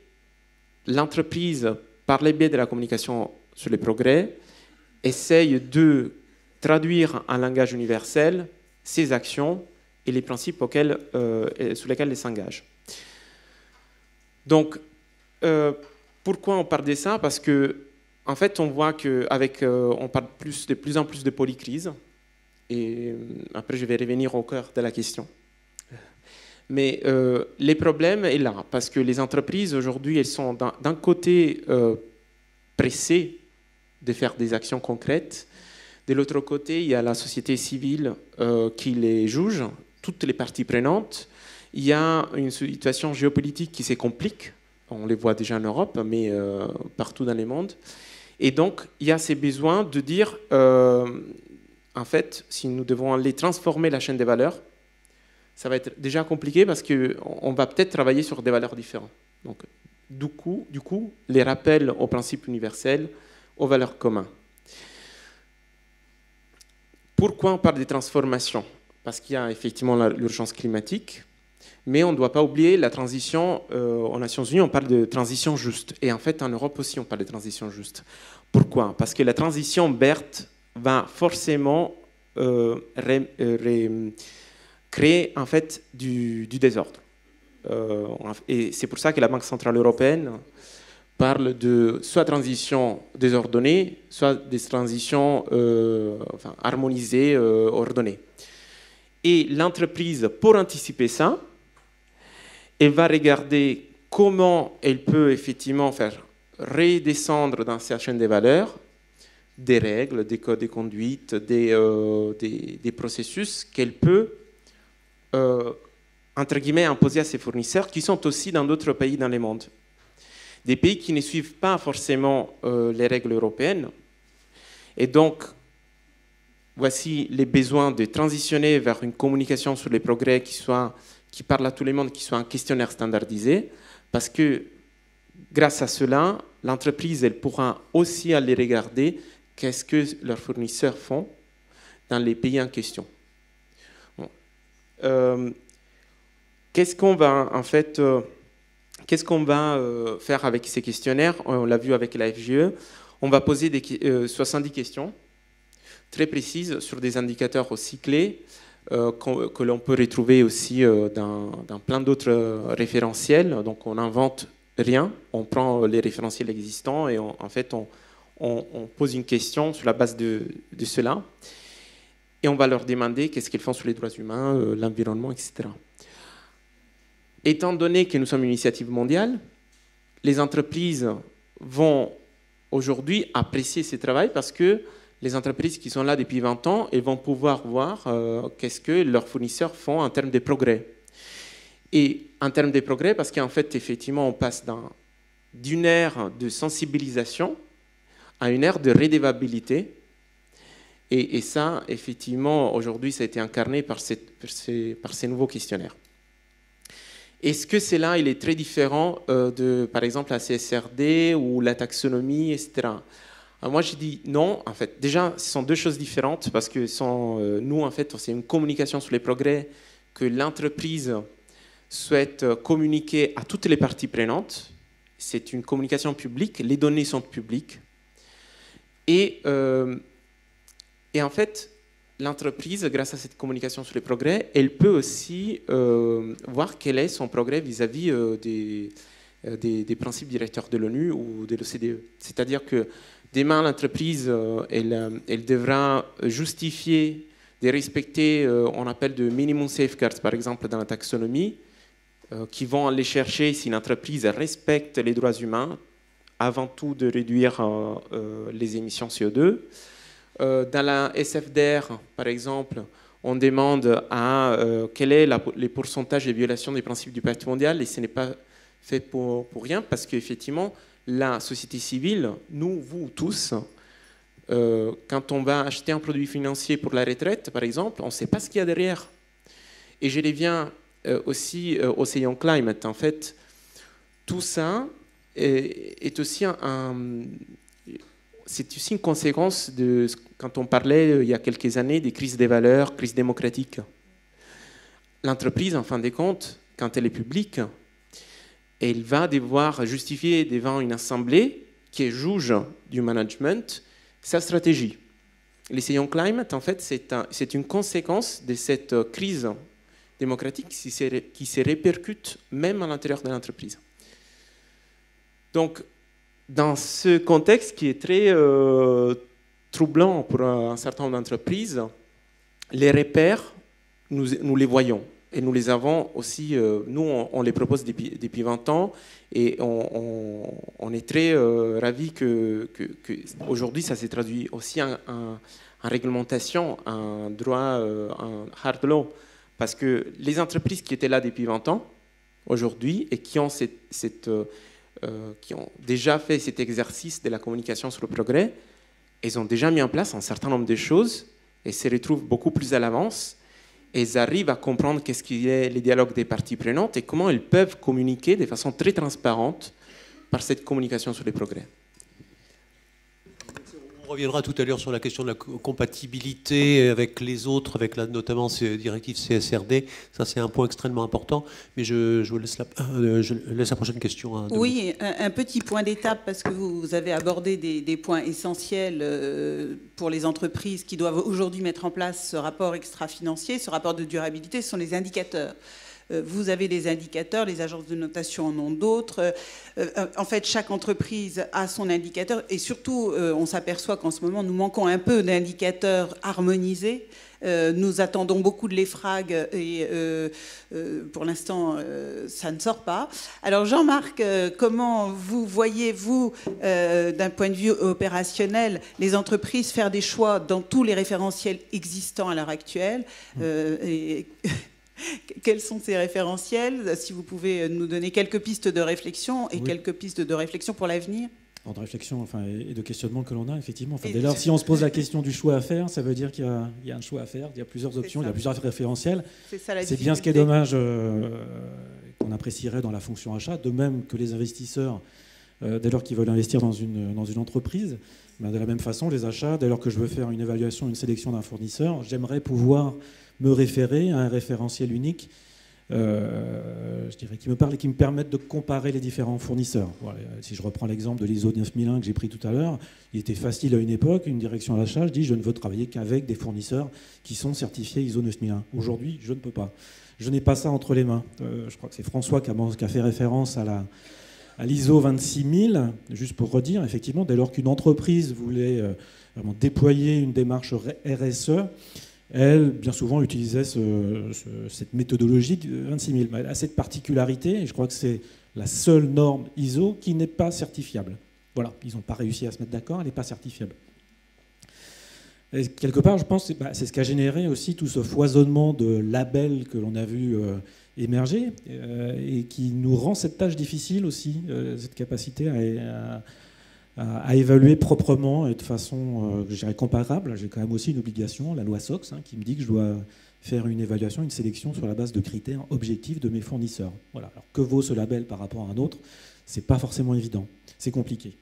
l'entreprise, par le biais de la communication sur les progrès, essaye de traduire en langage universel ses actions et les principes sur lesquels elle s'engage. Donc, pourquoi on parle de ça? Parce que, en fait, on voit on parle de plus en plus de polycrise, et après je vais revenir au cœur de la question. Mais les problèmes est là, parce que les entreprises, aujourd'hui, elles sont d'un côté pressées de faire des actions concrètes. De l'autre côté, il y a la société civile qui les juge, toutes les parties prenantes. Il y a une situation géopolitique qui se complique. On les voit déjà en Europe, mais partout dans le monde. Et donc, il y a ces besoins de dire, en fait, si nous devons aller transformer la chaîne des valeurs, ça va être déjà compliqué parce qu'on va peut-être travailler sur des valeurs différentes. Donc, du coup, les rappels aux principes universels, aux valeurs communes. Pourquoi on parle des transformations? Parce qu'il y a effectivement l'urgence climatique, mais on ne doit pas oublier la transition. Aux Nations Unies, on parle de transition juste. Et en fait, en Europe aussi, on parle de transition juste. Pourquoi? Parce que la transition verte va forcément créer en fait du désordre. Et c'est pour ça que la Banque Centrale Européenne parle de soit transition désordonnée, soit des transitions harmonisées, ordonnées. Et l'entreprise, pour anticiper ça, elle va regarder comment elle peut effectivement faire redescendre dans sa chaîne des valeurs des règles, des codes de conduite, des processus qu'elle peut entre guillemets, imposer à ses fournisseurs qui sont aussi dans d'autres pays dans le monde. Des pays qui ne suivent pas forcément les règles européennes. Et donc, voici les besoins de transitionner vers une communication sur les progrès qui parle à tout le monde, qui soit un questionnaire standardisé, parce que grâce à cela, l'entreprise elle pourra aussi aller regarder qu'est-ce que leurs fournisseurs font dans les pays en question. Bon. Qu'est-ce qu'on va en fait, faire avec ces questionnaires? On l'a vu avec la FGE. On va poser 70 questions très précises sur des indicateurs aussi clés que l'on peut retrouver aussi dans plein d'autres référentiels. Donc on n'invente rien, on prend les référentiels existants et en fait on pose une question sur la base de cela et on va leur demander qu'est-ce qu'ils font sur les droits humains, l'environnement, etc. Étant donné que nous sommes une initiative mondiale, les entreprises vont aujourd'hui apprécier ce travail parce que les entreprises qui sont là depuis 20 ans, elles vont pouvoir voir qu'est-ce que leurs fournisseurs font en termes de progrès. Et en termes de progrès, parce qu'en fait, effectivement, on passe d'une ère de sensibilisation à une ère de redevabilité. Et ça, effectivement, aujourd'hui, ça a été incarné par ces nouveaux questionnaires. Est-ce que cela il est très différent de, par exemple, la CSRD ou la taxonomie, etc. Alors moi, je dis non. En fait, déjà, ce sont deux choses différentes parce que nous, en fait, c'est une communication sur les progrès que l'entreprise souhaite communiquer à toutes les parties prenantes. C'est une communication publique. Les données sont publiques. Et en fait, l'entreprise, grâce à cette communication sur les progrès, elle peut aussi voir quel est son progrès vis-à-vis des principes directeurs de l'ONU ou de l'OCDE. C'est-à-dire que demain, l'entreprise, elle devra justifier de respecter, on appelle de minimum safeguards, par exemple, dans la taxonomie, qui vont aller chercher si l'entreprise respecte les droits humains, avant tout de réduire les émissions CO2. Dans la SFDR, par exemple, on demande quel est le pourcentage de violation des principes du pacte mondial, et ce n'est pas fait pour rien, parce qu'effectivement, la société civile, nous, vous tous, quand on va acheter un produit financier pour la retraite, par exemple, on ne sait pas ce qu'il y a derrière. Et je reviens aussi au Océan Climate. En fait, tout ça est aussi c'est aussi une conséquence de quand on parlait il y a quelques années des crises des valeurs, crises démocratiques. L'entreprise, en fin de compte, quand elle est publique, elle va devoir justifier devant une assemblée qui est juge du management sa stratégie. Les Océan Climate, en fait, c'est une conséquence de cette crise démocratique qui se répercute même à l'intérieur de l'entreprise. Donc, dans ce contexte qui est très troublant pour un certain nombre d'entreprises, les repères, nous les voyons. Et nous les avons aussi, nous on les propose depuis 20 ans et on est très ravis que aujourd'hui ça s'est traduit aussi en réglementation, en droit, en hard law. Parce que les entreprises qui étaient là depuis 20 ans, aujourd'hui, et qui ont déjà fait cet exercice de la communication sur le progrès, ils ont déjà mis en place un certain nombre de choses et se retrouvent beaucoup plus à l'avance. Et ils arrivent à comprendre qu'est-ce qu'il est les dialogues des parties prenantes et comment ils peuvent communiquer de façon très transparente par cette communication sur les progrès. On reviendra tout à l'heure sur la question de la compatibilité avec les autres, avec notamment ces directives CSRD. Ça, c'est un point extrêmement important. Mais je laisse la prochaine question à Dominique. Oui, un petit point d'étape, parce que vous avez abordé des points essentiels pour les entreprises qui doivent aujourd'hui mettre en place ce rapport extra-financier. Ce rapport de durabilité, ce sont les indicateurs. Vous avez des indicateurs, les agences de notation en ont d'autres. En fait, chaque entreprise a son indicateur et surtout, on s'aperçoit qu'en ce moment, nous manquons un peu d'indicateurs harmonisés. Nous attendons beaucoup de l'EFRAG et pour l'instant, ça ne sort pas. Alors Jean-Marc, comment vous voyez-vous, d'un point de vue opérationnel, les entreprises faire des choix dans tous les référentiels existants à l'heure actuelle Quels sont ces référentiels? Si vous pouvez nous donner quelques pistes de réflexion et quelques pistes de réflexion pour l'avenir. De réflexion et de questionnement que l'on a, effectivement. Dès lors, si on se pose la question du choix à faire, ça veut dire qu'il y a un choix à faire, il y a plusieurs options, il y a plusieurs référentiels. C'est bien ce qui est dommage, qu'on apprécierait dans la fonction achat, de même que les investisseurs, dès lors qu'ils veulent investir dans une entreprise. De la même façon, les achats, dès lors que je veux faire une évaluation, une sélection d'un fournisseur, j'aimerais pouvoir me référer à un référentiel unique, je dirais, qui me parle et qui me permette de comparer les différents fournisseurs. Voilà, si je reprends l'exemple de l'ISO 9001 que j'ai pris tout à l'heure, il était facile à une époque, une direction à l'achat, je dis je ne veux travailler qu'avec des fournisseurs qui sont certifiés ISO 9001. Aujourd'hui, je ne peux pas. Je n'ai pas ça entre les mains. Je crois que c'est François qui a fait référence à l'ISO 26000, juste pour redire, effectivement, dès lors qu'une entreprise voulait vraiment déployer une démarche RSE, elle, bien souvent, utilisait cette méthodologie de 26000. Elle a cette particularité, et je crois que c'est la seule norme ISO qui n'est pas certifiable. Voilà, ils n'ont pas réussi à se mettre d'accord, elle n'est pas certifiable. Et quelque part, je pense que c'est ce qui a généré aussi tout ce foisonnement de labels que l'on a vu émerger, et qui nous rend cette tâche difficile aussi, cette capacité à évaluer proprement et de façon, je dirais, comparable. J'ai quand même aussi une obligation, la loi SOX, qui me dit que je dois faire une évaluation, une sélection sur la base de critères objectifs de mes fournisseurs. Voilà. Alors, que vaut ce label par rapport à un autre? C'est pas forcément évident, c'est compliqué.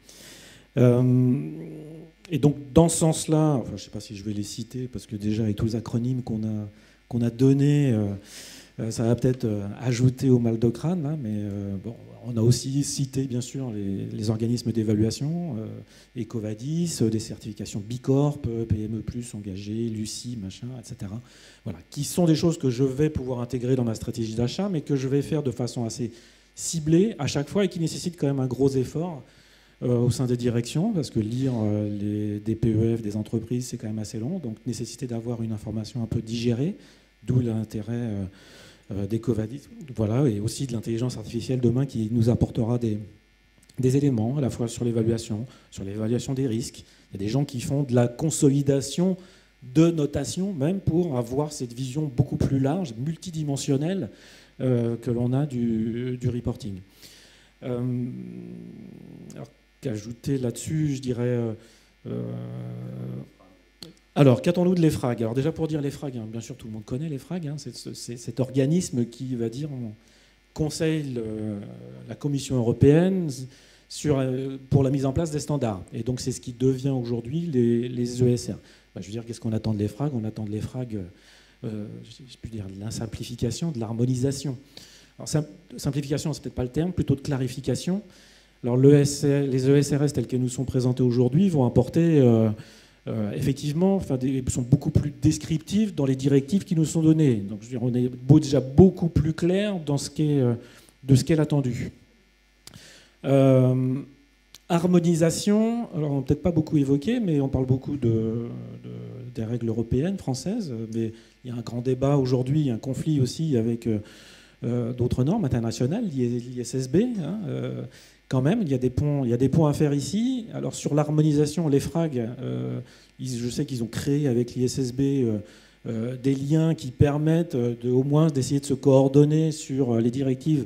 Et donc, dans ce sens-là, je ne sais pas si je vais les citer, parce que déjà, avec tous les acronymes qu'on a donnés, ça va peut-être ajouter au mal de crâne, mais bon, on a aussi cité, bien sûr, les organismes d'évaluation, EcoVadis, des certifications Bicorp, PME+, engagé, Lucie, machin, etc. Voilà, qui sont des choses que je vais pouvoir intégrer dans ma stratégie d'achat, mais que je vais faire de façon assez ciblée à chaque fois et qui nécessitent quand même un gros effort au sein des directions, parce que lire des PEF des entreprises, c'est quand même assez long, donc nécessité d'avoir une information un peu digérée, d'où l'intérêt d'EcoVadis, voilà, et aussi de l'intelligence artificielle demain qui nous apportera des éléments, à la fois sur l'évaluation des risques. Il y a des gens qui font de la consolidation de notation, même pour avoir cette vision beaucoup plus large, multidimensionnelle, que l'on a du reporting. Alors, qu'ajouter là-dessus, je dirais... Alors, qu'attendons-nous de l'EFRAG? Alors déjà, pour dire l'EFRAG, bien sûr, tout le monde connaît l'EFRAG, c'est cet organisme qui va dire, on conseille la Commission européenne pour la mise en place des standards. Et donc, c'est ce qui devient aujourd'hui les ESR. Je veux dire, qu'est-ce qu'on attend de l'EFRAG? On attend de l'EFRAG, je peux dire, de la simplification, de l'harmonisation. Alors, simplification, c'est peut-être pas le terme, plutôt de clarification. Alors, les ESRS tels que nous sont présentés aujourd'hui vont apporter... effectivement, sont beaucoup plus descriptifs dans les directives qui nous sont données. Donc, je veux dire, on est déjà beaucoup plus clair dans de ce qu'est l'attendu. Harmonisation, alors on n'a peut-être pas beaucoup évoqué, mais on parle beaucoup des règles européennes, françaises, mais il y a un grand débat aujourd'hui, un conflit aussi avec d'autres normes internationales, l'ISSB, hein, quand même, il y a des ponts à faire ici. Alors sur l'harmonisation, l'EFRAG, je sais qu'ils ont créé avec l'ISSB des liens qui permettent au moins d'essayer de se coordonner sur les directives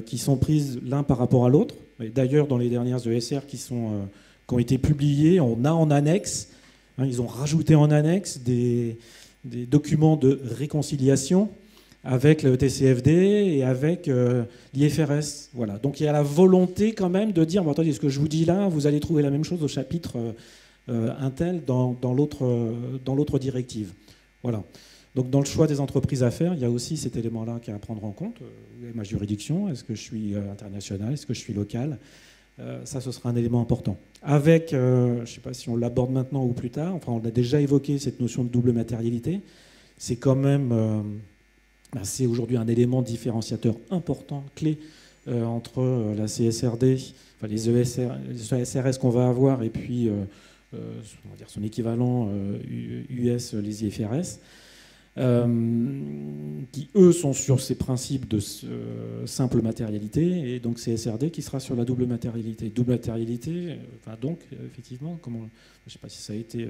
qui sont prises l'un par rapport à l'autre. D'ailleurs, dans les dernières ESR qui ont été publiées, on a en annexe, hein, ils ont rajouté en annexe des documents de réconciliation avec le TCFD et avec l'IFRS. Voilà. Donc il y a la volonté quand même de dire, bon, attendez, ce que je vous dis là, vous allez trouver la même chose au chapitre Intel dans l'autre directive. Voilà. Donc dans le choix des entreprises à faire, il y a aussi cet élément-là qui est à prendre en compte. Ma juridiction, est-ce que je suis international, est-ce que je suis local? Ça, ce sera un élément important. Avec, je ne sais pas si on l'aborde maintenant ou plus tard, enfin on a déjà évoqué cette notion de double matérialité. C'est quand même, c'est aujourd'hui un élément différenciateur important, clé, entre la CSRD, enfin les ESRS qu'on va avoir, et puis on va dire son équivalent US, les IFRS. Qui, eux, sont sur ces principes de simple matérialité, et donc CSRD qui sera sur la double matérialité. Double matérialité, enfin donc, effectivement, je ne sais pas si ça a été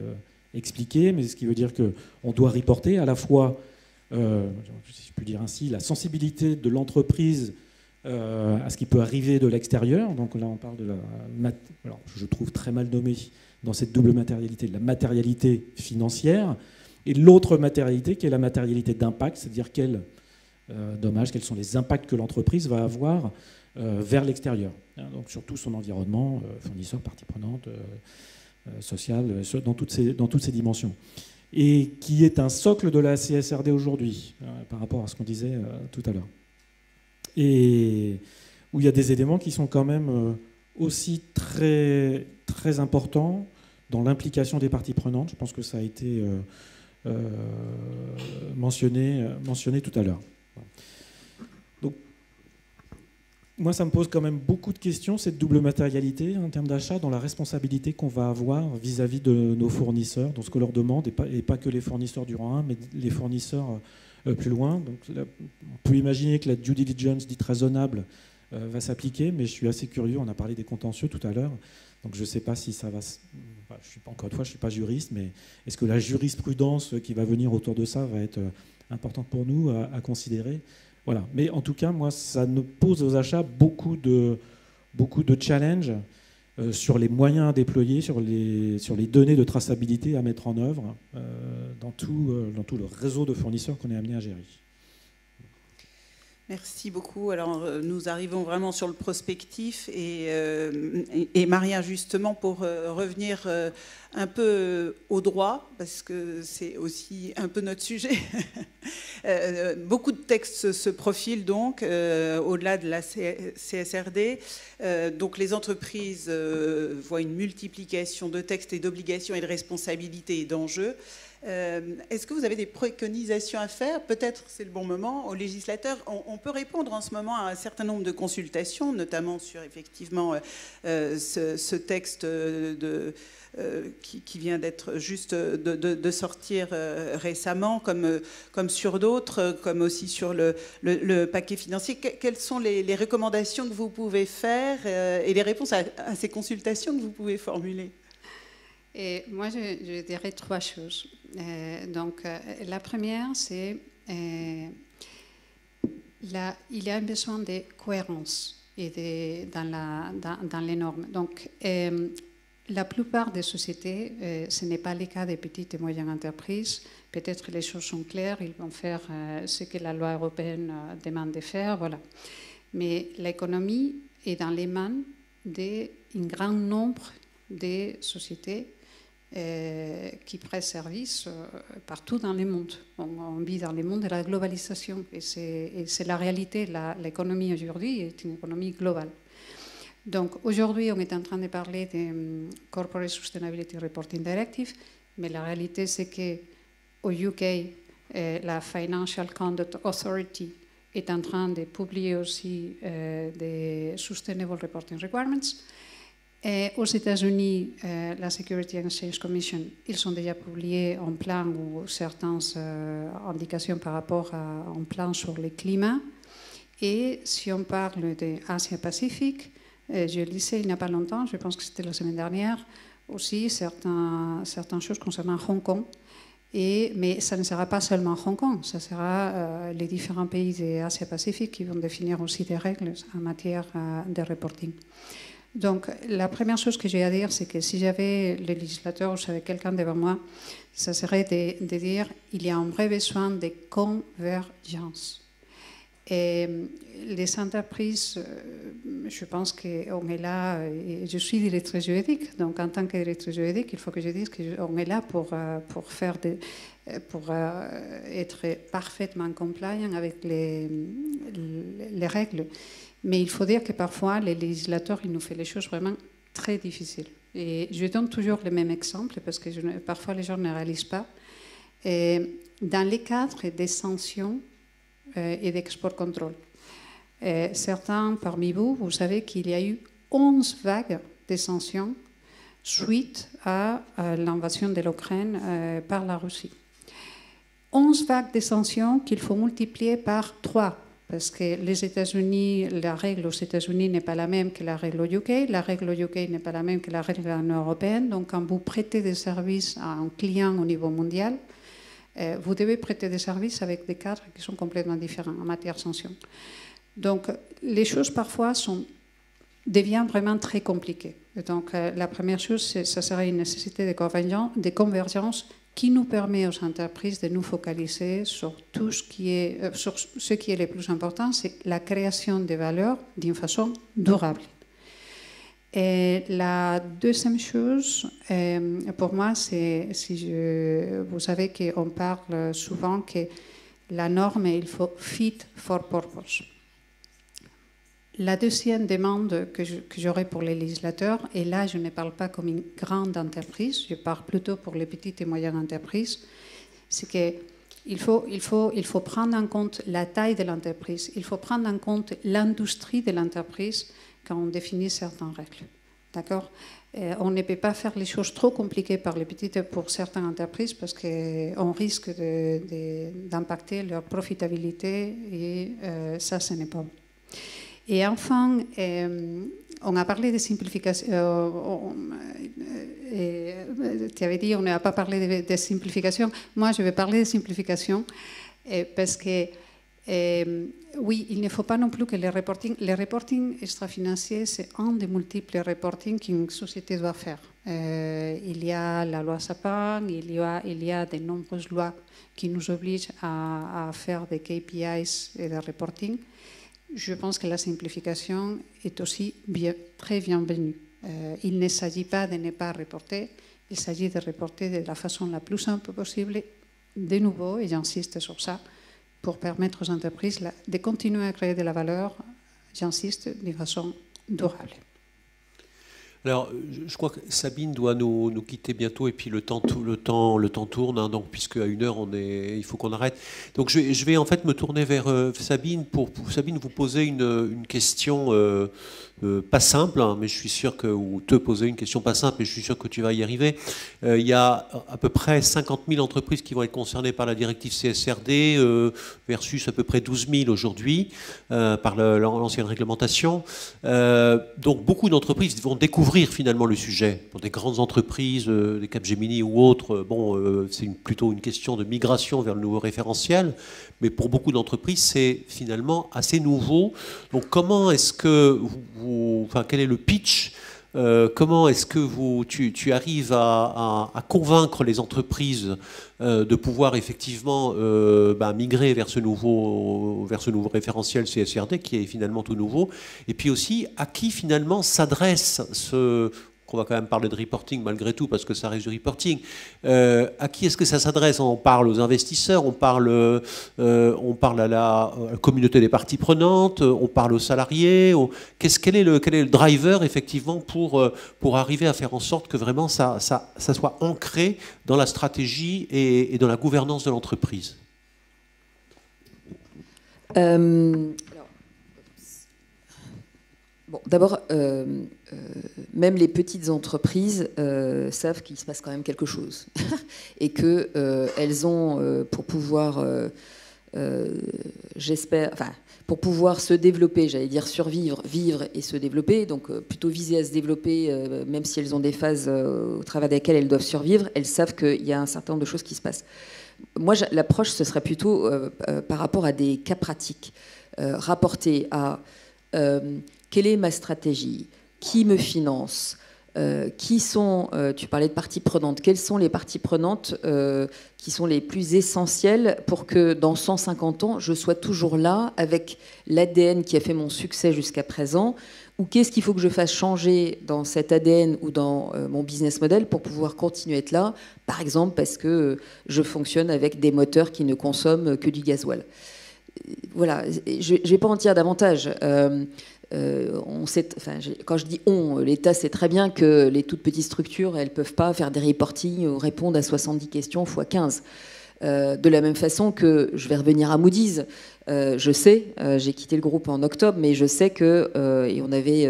expliqué, mais ce qui veut dire qu'on doit reporter à la fois, si je puis dire ainsi, la sensibilité de l'entreprise à ce qui peut arriver de l'extérieur. Donc là, on parle de alors, je trouve très mal nommé dans cette double matérialité, de la matérialité financière, et l'autre matérialité qui est la matérialité d'impact, c'est-à-dire quels sont les impacts que l'entreprise va avoir vers l'extérieur. Donc sur tout son environnement, fournisseur, partie prenante, sociale, dans toutes ces dimensions. Et qui est un socle de la CSRD aujourd'hui, par rapport à ce qu'on disait tout à l'heure. Et où il y a des éléments qui sont quand même aussi très, très importants dans l'implication des parties prenantes. Je pense que ça a été mentionné tout à l'heure. Donc, moi, ça me pose quand même beaucoup de questions, cette double matérialité en termes d'achat, dans la responsabilité qu'on va avoir vis-à-vis de nos fournisseurs, dans ce que leur demande, et pas que les fournisseurs du rang 1, mais les fournisseurs plus loin. Donc, là, on peut imaginer que la due diligence dite raisonnable va s'appliquer, mais je suis assez curieux, on a parlé des contentieux tout à l'heure, donc je ne sais pas si ça va... Encore une fois, je ne suis pas juriste, mais est-ce que la jurisprudence qui va venir autour de ça va être importante pour nous à considérer? Voilà. Mais en tout cas, moi, ça nous pose aux achats beaucoup de challenges sur les moyens à déployer, sur les données de traçabilité à mettre en œuvre dans tout le réseau de fournisseurs qu'on est amené à gérer. Merci beaucoup. Alors, nous arrivons vraiment sur le prospectif et Maria, justement, pour revenir un peu au droit, parce que c'est aussi un peu notre sujet. Beaucoup de textes se profilent donc au-delà de la CSRD. Donc, les entreprises voient une multiplication de textes et d'obligations et de responsabilités et d'enjeux. Est-ce que vous avez des préconisations à faire? Peut-être c'est le bon moment aux législateurs. On peut répondre en ce moment à un certain nombre de consultations, notamment sur effectivement ce texte qui vient d'être juste de sortir récemment, comme sur d'autres, comme aussi sur le paquet financier. Quelles sont les recommandations que vous pouvez faire et les réponses à ces consultations que vous pouvez formuler? Et moi, je dirais trois choses. Donc, la première, c'est il y a un besoin de cohérence dans les normes. Donc, la plupart des sociétés, ce n'est pas le cas des petites et moyennes entreprises. Peut-être les choses sont claires, ils vont faire ce que la loi européenne demande de faire, voilà. Mais l'économie est dans les mains d'un grand nombre de sociétés qui prêtent service partout dans le monde. On vit dans le monde de la globalisation et c'est la réalité. L'économie aujourd'hui est une économie globale. Donc aujourd'hui, on est en train de parler de Corporate Sustainability Reporting Directive, mais la réalité, c'est qu'au UK, la Financial Conduct Authority est en train de publier aussi des Sustainable Reporting Requirements. Et aux États-Unis, la Security and Exchange Commission, ils ont déjà publié un plan ou certaines indications par rapport à un plan sur le climat. Et si on parle de Asie-Pacifique, je le disais il n'y a pas longtemps, je pense que c'était la semaine dernière, aussi certaines choses concernant Hong Kong. Mais ça ne sera pas seulement Hong Kong, ça sera les différents pays de l'Asie-Pacifique qui vont définir aussi des règles en matière de reporting. Donc, la première chose que j'ai à dire, c'est que si j'avais le législateur ou j'avais quelqu'un devant moi, ça serait de dire qu'il y a un vrai besoin de convergence. Et les entreprises, je pense qu'on est là, et je suis directrice juridique, donc en tant que directrice juridique, il faut que je dise qu'on est là pour être parfaitement compliant avec les règles. Mais il faut dire que parfois, les législateurs, ils nous font les choses vraiment très difficiles. Et je donne toujours le même exemple, parce que parfois les gens ne réalisent pas. Et dans les cadres des sanctions, et d'export contrôle. Certains parmi vous, vous savez qu'il y a eu 11 vagues de sanctions suite à l'invasion de l'Ukraine par la Russie. 11 vagues de sanctions qu'il faut multiplier par 3, parce que les États-Unis, la règle aux États-Unis n'est pas la même que la règle au UK, la règle au UK n'est pas la même que la règle en européenne, donc quand vous prêtez des services à un client au niveau mondial, vous devez prêter des services avec des cadres qui sont complètement différents en matière de sanctions. Donc, les choses parfois deviennent vraiment très compliquées. Donc, la première chose, ça serait une nécessité de convergence qui nous permet aux entreprises de nous focaliser sur tout ce qui est, sur ce qui est le plus important, c'est la création de valeur d'une façon durable. Et la deuxième chose, pour moi, c'est, vous savez qu'on parle souvent que la norme, il faut fit for purpose. La deuxième demande que j'aurais pour les législateurs, et là je ne parle pas comme une grande entreprise, je parle plutôt pour les petites et moyennes entreprises, c'est qu'il faut prendre en compte la taille de l'entreprise, il faut prendre en compte l'industrie de l'entreprise quand on définit certaines règles. D'accord ? On ne peut pas faire les choses trop compliquées pour certaines entreprises parce qu'on risque d'impacter leur profitabilité et ça, ce n'est pas bon. Et enfin, on a parlé de simplification. Tu avais dit on n'a pas parlé de simplification. Moi, je vais parler de simplification parce que oui, il ne faut pas non plus que les reporting extra-financiers, c'est un des multiples reporting qu'une société doit faire. Il y a la loi Sapin, il y a de nombreuses lois qui nous obligent à faire des KPIs et des reporting. Je pense que la simplification est aussi très bienvenue. Il ne s'agit pas de ne pas reporter, il s'agit de reporter de la façon la plus simple possible, de nouveau, et j'insiste sur ça, pour permettre aux entreprises de continuer à créer de la valeur, j'insiste, de façon durable. Alors, je crois que Sabine doit nous quitter bientôt et puis le temps tourne, hein, donc puisque à 1h il faut qu'on arrête. Donc je vais en fait me tourner vers Sabine pour Sabine vous poser une question pas simple, hein, mais je suis sûr ou te poser une question pas simple, mais je suis sûr que tu vas y arriver. Il y a à peu près 50 000 entreprises qui vont être concernées par la directive CSRD versus à peu près 12 000 aujourd'hui par l'ancienne réglementation. Donc beaucoup d'entreprises vont découvrir finalement le sujet. Pour des grandes entreprises, des Capgemini ou autres, c'est plutôt une question de migration vers le nouveau référentiel, mais pour beaucoup d'entreprises, c'est finalement assez nouveau. Donc comment est-ce que quel est le pitch ? Comment est-ce que tu arrives à convaincre les entreprises de pouvoir effectivement migrer vers ce nouveau référentiel CSRD qui est finalement tout nouveau, et puis aussi à qui finalement s'adresse on va quand même parler de reporting malgré tout parce que ça reste du reporting. À qui est-ce que ça s'adresse ? On parle aux investisseurs, on parle à la communauté des parties prenantes, on parle aux salariés. Quel est le driver effectivement pour arriver à faire en sorte que vraiment ça soit ancré dans la stratégie et dans la gouvernance de l'entreprise ? Bon, d'abord, même les petites entreprises savent qu'il se passe quand même quelque chose et qu'elles ont, pour pouvoir, j'espère, enfin, pour pouvoir se développer, j'allais dire survivre, vivre et se développer, donc plutôt viser à se développer, même si elles ont des phases au travers desquelles elles doivent survivre, elles savent qu'il y a un certain nombre de choses qui se passent. Moi, l'approche, ce serait plutôt par rapport à des cas pratiques, rapportés à quelle est ma stratégie, qui me finance, qui sont, tu parlais de parties prenantes, quelles sont les parties prenantes qui sont les plus essentielles pour que dans 150 ans, je sois toujours là avec l'ADN qui a fait mon succès jusqu'à présent, ou qu'est-ce qu'il faut que je fasse changer dans cet ADN ou dans mon business model pour pouvoir continuer à être là, par exemple parce que je fonctionne avec des moteurs qui ne consomment que du gasoil. Voilà, je ne vais pas en dire davantage. Quand je dis on, l'État sait très bien que les toutes petites structures, elles ne peuvent pas faire des reporting ou répondre à 70 questions x 15. De la même façon que, je vais revenir à Moody's, je sais, j'ai quitté le groupe en octobre, mais je sais que, et on avait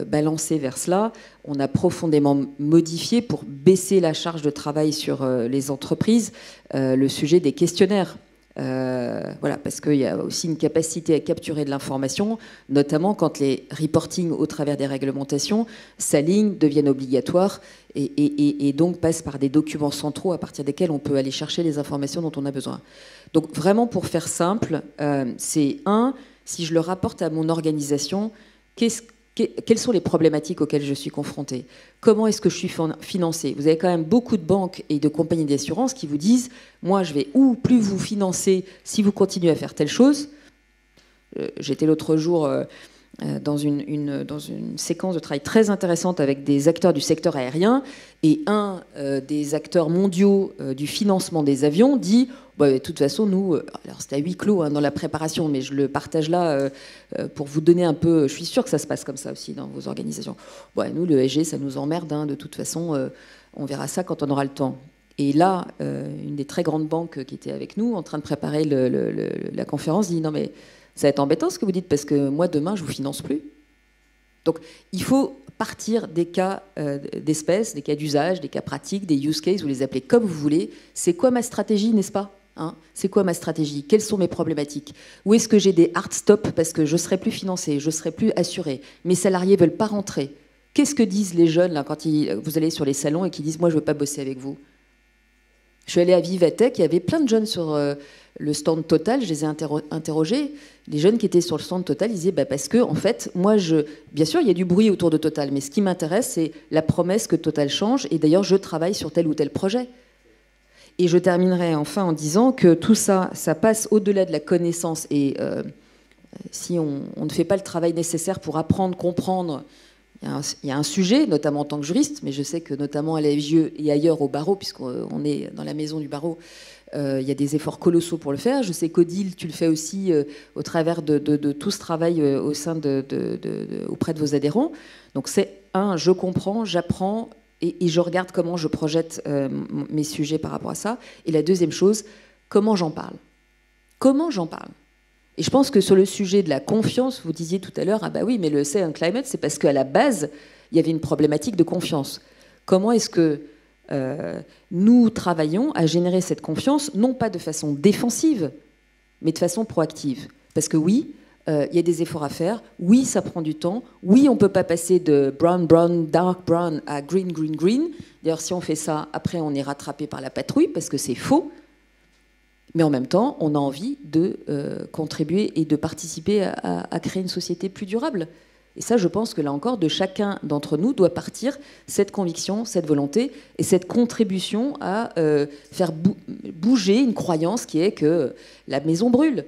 balancé vers cela, on a profondément modifié pour baisser la charge de travail sur les entreprises, le sujet des questionnaires. Voilà, parce qu'il y a aussi une capacité à capturer de l'information, notamment quand les reporting au travers des réglementations s'alignent, deviennent obligatoires et donc passent par des documents centraux à partir desquels on peut aller chercher les informations dont on a besoin. Donc vraiment, pour faire simple, c'est si je le rapporte à mon organisation, quelles sont les problématiques auxquelles je suis confrontée? Comment est-ce que je suis financée? Vous avez quand même beaucoup de banques et de compagnies d'assurance qui vous disent « Moi, je vais ou plus vous financer si vous continuez à faire telle chose. » J'étais l'autre jour dans une séquence de travail très intéressante avec des acteurs du secteur aérien et un des acteurs mondiaux du financement des avions dit de toute façon, nous, alors c'était à huis clos dans la préparation, mais je le partage là pour vous donner un peu, je suis sûre que ça se passe comme ça aussi dans vos organisations. Nous, le ESG, ça nous emmerde, de toute façon, on verra ça quand on aura le temps. Et là, une des très grandes banques qui était avec nous, en train de préparer la conférence, dit non mais ça va être embêtant ce que vous dites, parce que moi, demain, je ne vous finance plus. Donc, il faut partir des cas d'espèces, des cas d'usage, des cas pratiques, des use cases, vous les appelez comme vous voulez. C'est quoi ma stratégie, n'est-ce pas ? C'est quoi ma stratégie? Quelles sont mes problématiques? Où est-ce que j'ai des hard stops parce que je ne serai plus financé, je ne serai plus assuré, mes salariés ne veulent pas rentrer? Qu'est-ce que disent les jeunes là, quand vous allez sur les salons et qui disent « moi, je ne veux pas bosser avec vous ». Je suis allée à Vivatech, il y avait plein de jeunes sur le stand Total, je les ai interrogés. Les jeunes qui étaient sur le stand Total, ils disaient parce que, en fait, moi, bien sûr, il y a du bruit autour de Total, mais ce qui m'intéresse, c'est la promesse que Total change, et d'ailleurs, je travaille sur tel ou tel projet. Et je terminerai enfin en disant que tout ça, ça passe au-delà de la connaissance, et si on ne fait pas le travail nécessaire pour apprendre, comprendre, il y a un sujet, notamment en tant que juriste, mais je sais que notamment à la FGE et ailleurs au barreau, puisqu'on est dans la maison du barreau, il y a des efforts colossaux pour le faire. Je sais qu'Odile, tu le fais aussi au travers de tout ce travail au sein auprès de vos adhérents. Donc c'est je comprends, j'apprends et je regarde comment je projette mes sujets par rapport à ça. Et la deuxième chose, comment j'en parle? Comment j'en parle? Et je pense que sur le sujet de la confiance, vous disiez tout à l'heure, oui, mais le Say on Climate, c'est parce qu'à la base, il y avait une problématique de confiance. Comment est-ce que nous travaillons à générer cette confiance, non pas de façon défensive, mais de façon proactive? Parce que oui, il y a des efforts à faire, oui, ça prend du temps, oui, on ne peut pas passer de brown, brown, dark brown à green, green, green. D'ailleurs, si on fait ça, après, on est rattrapé par la patrouille, parce que c'est faux. Mais en même temps, on a envie de contribuer et de participer à créer une société plus durable. Et ça, je pense que là encore, de chacun d'entre nous doit partir cette conviction, cette volonté et cette contribution à faire bouger une croyance qui est que la maison brûle.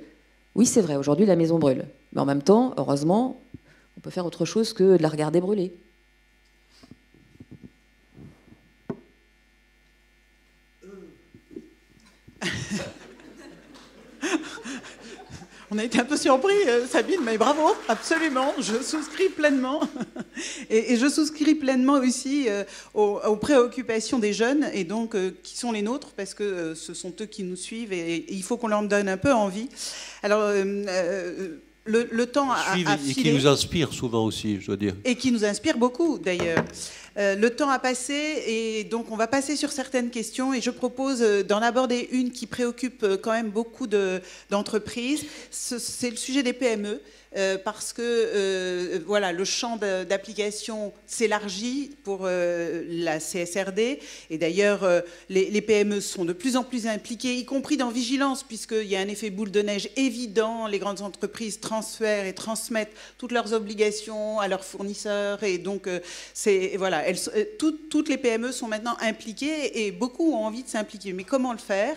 Oui, c'est vrai, aujourd'hui, la maison brûle. Mais en même temps, heureusement, on peut faire autre chose que de la regarder brûler. On a été un peu surpris, Sabine, mais bravo, absolument, je souscris pleinement. Et je souscris pleinement aussi aux préoccupations des jeunes, et donc qui sont les nôtres, parce que ce sont eux qui nous suivent, et il faut qu'on leur donne un peu envie. Alors, le temps a et qui filé. nous inspire souvent aussi, je dois dire. Et qui nous inspire beaucoup, d'ailleurs. Le temps a passé et donc on va passer sur certaines questions et je propose d'en aborder une qui préoccupe quand même beaucoup d'entreprises. C'est le sujet des PME. Parce que voilà, le champ d'application s'élargit pour la CSRD. Et d'ailleurs, les PME sont de plus en plus impliquées, y compris dans vigilance, puisqu'il y a un effet boule de neige évident. Les grandes entreprises transfèrent et transmettent toutes leurs obligations à leurs fournisseurs. Et donc, voilà, toutes les PME sont maintenant impliquées et beaucoup ont envie de s'impliquer. Mais comment le faire?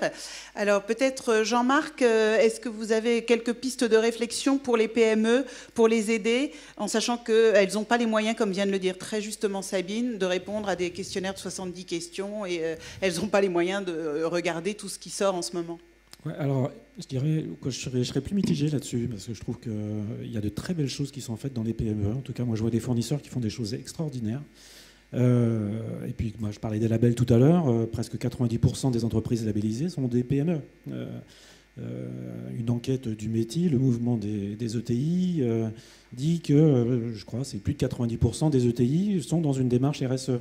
Alors peut-être, Jean-Marc, est-ce que vous avez quelques pistes de réflexion pour les PME, pour les aider, en sachant qu'elles n'ont pas les moyens, comme vient de le dire très justement Sabine, de répondre à des questionnaires de 70 questions et elles n'ont pas les moyens de regarder tout ce qui sort en ce moment. Ouais, alors, je dirais que je serais plus mitigé là-dessus, parce que je trouve qu'il y a de très belles choses qui sont faites dans les PME. En tout cas, moi, je vois des fournisseurs qui font des choses extraordinaires. Et puis, moi, je parlais des labels tout à l'heure. Presque 90% des entreprises labellisées sont des PME. Une enquête du METI, le mouvement des ETI, dit que, je crois, c'est plus de 90% des ETI sont dans une démarche RSE.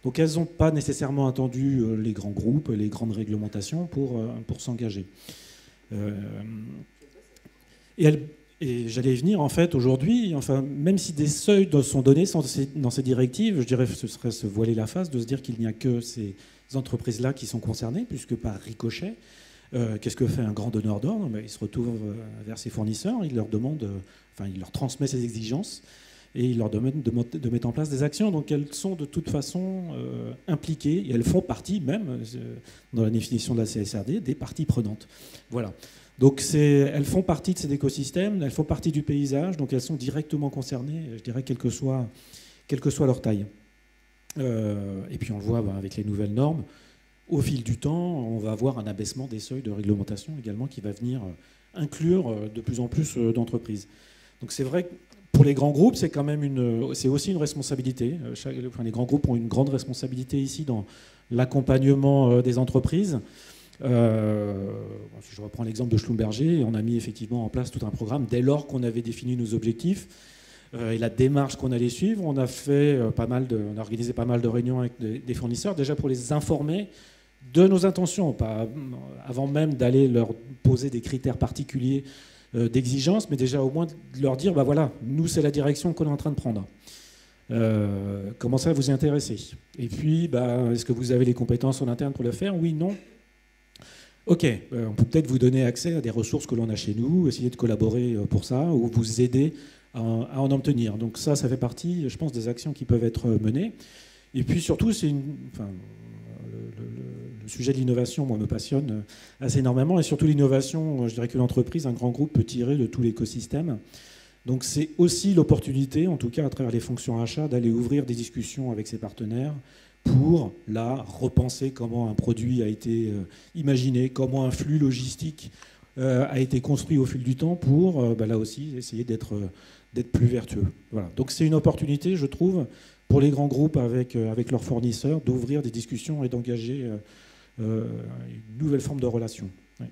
Donc elles n'ont pas nécessairement attendu les grands groupes, les grandes réglementations pour s'engager. Et j'allais y venir, en fait, aujourd'hui, enfin, même si des seuils sont donnés dans ces directives, je dirais que ce serait se voiler la face de se dire qu'il n'y a que ces entreprises-là qui sont concernées, puisque par ricochet, qu'est-ce que fait un grand donneur d'ordre? Il se retourne vers ses fournisseurs, il leur demande, il leur transmet ses exigences et il leur demande de mettre en place des actions. Donc elles sont de toute façon impliquées et elles font partie même, dans la définition de la CSRD, des parties prenantes. Voilà. Donc elles font partie de cet écosystème, elles font partie du paysage, donc elles sont directement concernées, je dirais, quelle que soit leur taille. Et puis on le voit avec les nouvelles normes. Au fil du temps, on va avoir un abaissement des seuils de réglementation également qui va venir inclure de plus en plus d'entreprises. Donc c'est vrai que pour les grands groupes, c'est quand même c'est aussi une responsabilité. Les grands groupes ont une grande responsabilité ici dans l'accompagnement des entreprises. Je reprends l'exemple de Schlumberger. On a mis effectivement en place tout un programme dès lors qu'on avait défini nos objectifs et la démarche qu'on allait suivre. On a on a organisé pas mal de réunions avec des fournisseurs, déjà pour les informer de nos intentions, pas avant même d'aller leur poser des critères particuliers d'exigence, mais déjà au moins de leur dire, voilà, nous c'est la direction qu'on est en train de prendre. Commencez à vous y intéresser. Et puis, est-ce que vous avez les compétences en interne pour le faire? Oui, non. Ok, on peut peut-être vous donner accès à des ressources que l'on a chez nous, essayer de collaborer pour ça, ou vous aider à en obtenir. Donc ça fait partie, je pense, des actions qui peuvent être menées. Et puis surtout, le sujet de l'innovation, moi, me passionne assez énormément. Et surtout l'innovation, je dirais que l'entreprise, un grand groupe peut tirer de tout l'écosystème. Donc c'est aussi l'opportunité, en tout cas à travers les fonctions achats, d'aller ouvrir des discussions avec ses partenaires pour, là, repenser comment un produit a été imaginé, comment un flux logistique a été construit au fil du temps pour, là aussi, essayer d'être plus vertueux. Voilà. Donc c'est une opportunité, je trouve, pour les grands groupes avec leurs fournisseurs, d'ouvrir des discussions et d'engager une nouvelle forme de relation. Ouais.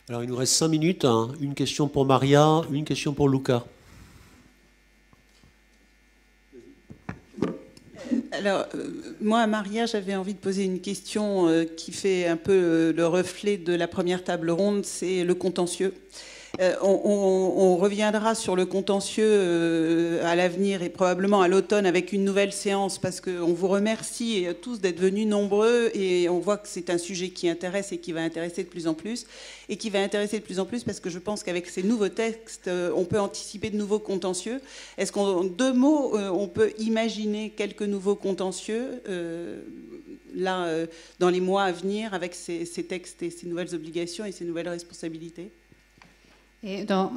Alors il nous reste 5 minutes. Hein. Une question pour Maria, une question pour Luca. Alors, moi, Maria, j'avais envie de poser une question qui fait un peu le reflet de la première table ronde, c'est le contentieux. On reviendra sur le contentieux à l'avenir et probablement à l'automne avec une nouvelle séance parce qu'on vous remercie tous d'être venus nombreux et on voit que c'est un sujet qui intéresse et qui va intéresser de plus en plus et qui va intéresser de plus en plus parce que je pense qu'avec ces nouveaux textes, on peut anticiper de nouveaux contentieux. Est-ce qu'en 2 mots, on peut imaginer quelques nouveaux contentieux dans les mois à venir avec ces textes et ces nouvelles obligations et ces nouvelles responsabilités ? Et donc,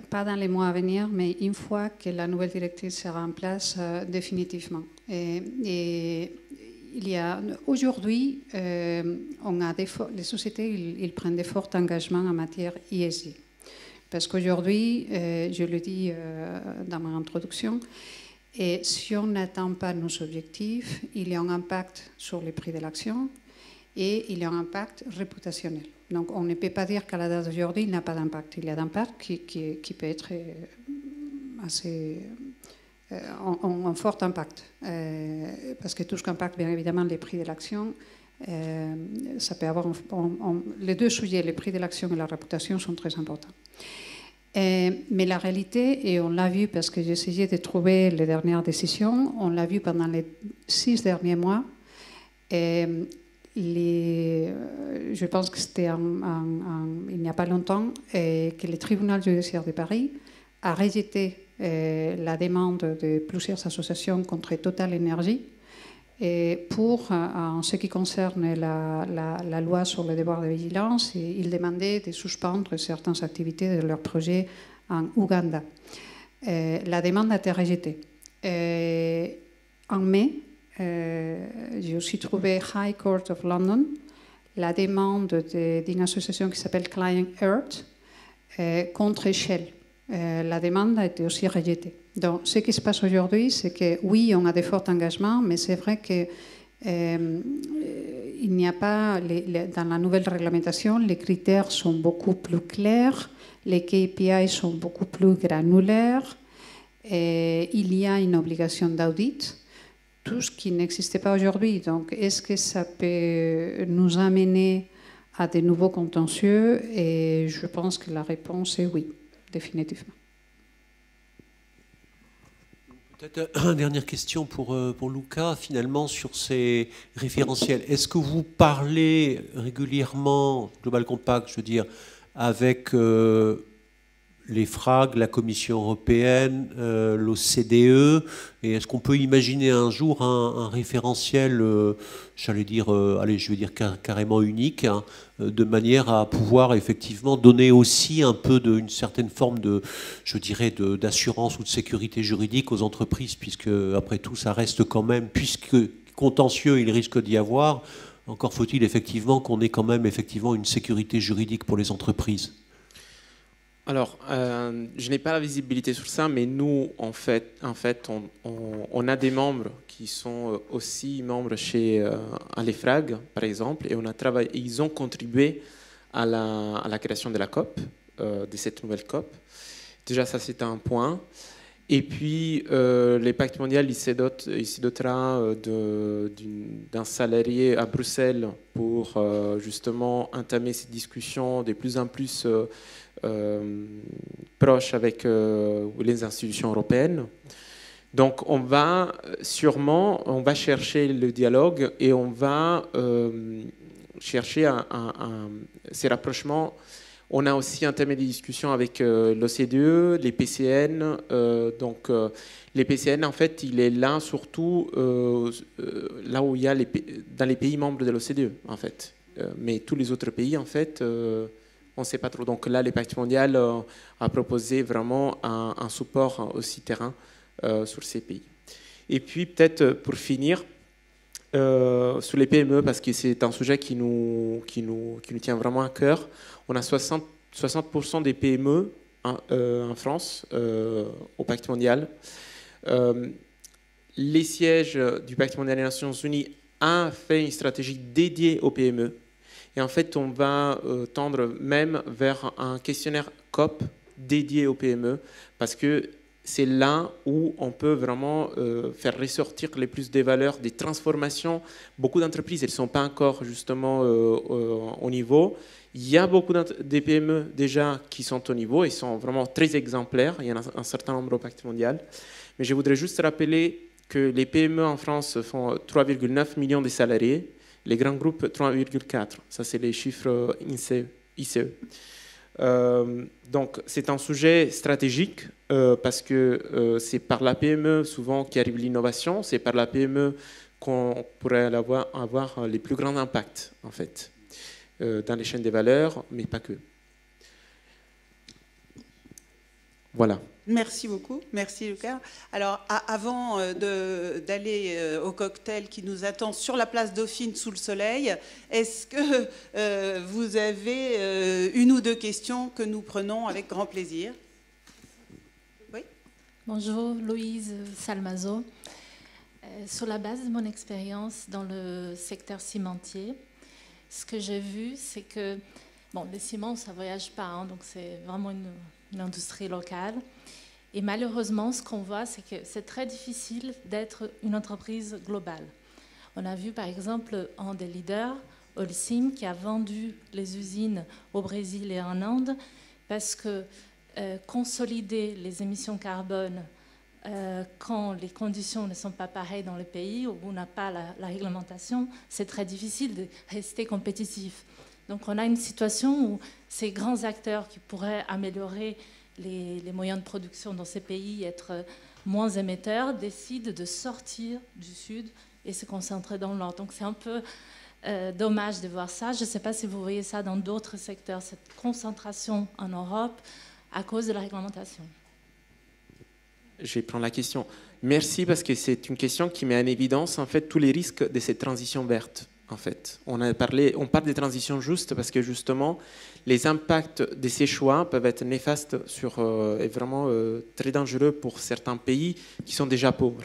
pas dans les mois à venir, mais une fois que la nouvelle directive sera en place définitivement. Et il y a aujourd'hui, les sociétés ils prennent de forts engagements en matière ESG. Parce qu'aujourd'hui, je le dis dans ma introduction, et si on n'atteint pas nos objectifs, il y a un impact sur les prix de l'action et il y a un impact réputationnel. Donc on ne peut pas dire qu'à la date d'aujourd'hui, il n'a pas d'impact. Il y a d'impact qui peut être assez... un fort impact. Parce que tout ce qui impacte bien évidemment les prix de l'action, ça peut avoir les deux sujets, le prix de l'action et la réputation, sont très importants. Mais la réalité, et on l'a vu parce que j'ai essayé de trouver les dernières décisions, on l'a vu pendant les 6 derniers mois. Je pense que c'était il n'y a pas longtemps que le tribunal judiciaire de Paris a rejeté la demande de plusieurs associations contre Total Energy pour, en ce qui concerne la loi sur le devoir de vigilance, ils demandaient de suspendre certaines activités de leurs projets en Ouganda. La demande a été rejetée. En mai, j'ai aussi trouvé High Court of London la demande d'une association qui s'appelle Client Earth contre Shell. La demande a été aussi rejetée. Donc, ce qui se passe aujourd'hui, c'est que oui, on a de forts engagements, mais c'est vrai que il n'y a pas, dans la nouvelle réglementation, les critères sont beaucoup plus clairs, les KPI sont beaucoup plus granulaires, et il y a une obligation d'audit, tout ce qui n'existait pas aujourd'hui. Donc, est-ce que ça peut nous amener à de nouveaux contentieux? Et je pense que la réponse est oui, définitivement. Peut-être une dernière question pour Luca, finalement, sur ces référentiels. Est-ce que vous parlez régulièrement, Global Compact, je veux dire, avec les FRAG, la Commission européenne, l'OCDE, et est-ce qu'on peut imaginer un jour un référentiel, j'allais dire, je vais dire carrément unique, hein, de manière à pouvoir effectivement donner aussi un peu une certaine forme de, je dirais, d'assurance ou de sécurité juridique aux entreprises, puisque après tout, ça reste quand même, puisque contentieux il risque d'y avoir, encore faut-il effectivement qu'on ait quand même effectivement une sécurité juridique pour les entreprises. Alors, je n'ai pas la visibilité sur ça, mais nous, en fait, on a des membres qui sont aussi membres chez l'EFRAG, par exemple, et ils ont contribué à la création de la COP, de cette nouvelle COP. Déjà, ça, c'est un point. Et puis, le Pacte mondial, il se dotera d'un salarié à Bruxelles pour justement entamer cette discussion de plus en plus proche avec les institutions européennes. Donc on va chercher le dialogue et on va chercher ces rapprochements. On a aussi entamé des discussions avec l'OCDE, les PCN. Donc les PCN, en fait, il est là surtout là où il y a dans les pays membres de l'OCDE, en fait. Mais tous les autres pays, en fait, on ne sait pas trop. Donc là, le Pacte mondial a proposé vraiment un support aussi terrain sur ces pays. Et puis peut-être pour finir, sur les PME, parce que c'est un sujet qui nous tient vraiment à cœur, on a 60% des PME en France au Pacte mondial. Les sièges du Pacte mondial des Nations Unies ont fait une stratégie dédiée aux PME. Et en fait, on va tendre même vers un questionnaire COP dédié aux PME, parce que c'est là où on peut vraiment faire ressortir les plus des valeurs, des transformations. Beaucoup d'entreprises, elles ne sont pas encore justement au niveau. Il y a beaucoup de PME déjà qui sont au niveau et sont vraiment très exemplaires. Il y en a un certain nombre au Pacte mondial. Mais je voudrais juste rappeler que les PME en France font 3,9 millions de salariés. Les grands groupes, 3,4. Ça, c'est les chiffres ICE. Donc, c'est un sujet stratégique parce que c'est par la PME souvent qu'arrive l'innovation. C'est par la PME qu'on pourrait avoir les plus grands impacts, en fait, dans les chaînes des valeurs, mais pas que. Voilà. Merci beaucoup, merci Luca. Alors avant d'aller au cocktail qui nous attend sur la place Dauphine sous le soleil, est-ce que vous avez une ou deux questions que nous prenons avec grand plaisir? Oui. Bonjour, Louise Salmazo. Sur la base de mon expérience dans le secteur cimentier, ce que j'ai vu, c'est que Bon, le ciment, ça ne voyage pas, hein, donc c'est vraiment une industrie locale. Et malheureusement, ce qu'on voit, c'est que c'est très difficile d'être une entreprise globale. On a vu, par exemple, un des leaders, Holcim, qui a vendu les usines au Brésil et en Inde, parce que consolider les émissions carbone quand les conditions ne sont pas pareilles dans le pays où on n'a pas la réglementation, c'est très difficile de rester compétitif. Donc on a une situation où ces grands acteurs qui pourraient améliorer les moyens de production dans ces pays, être moins émetteurs, décident de sortir du sud et se concentrer dans le nord. Donc c'est un peu dommage de voir ça. Je ne sais pas si vous voyez ça dans d'autres secteurs, cette concentration en Europe à cause de la réglementation. Je vais prendre la question. Merci, parce que c'est une question qui met en évidence en fait tous les risques de cette transition verte. En fait, on parle des transitions justes parce que justement, les impacts de ces choix peuvent être néfastes et vraiment très dangereux pour certains pays qui sont déjà pauvres.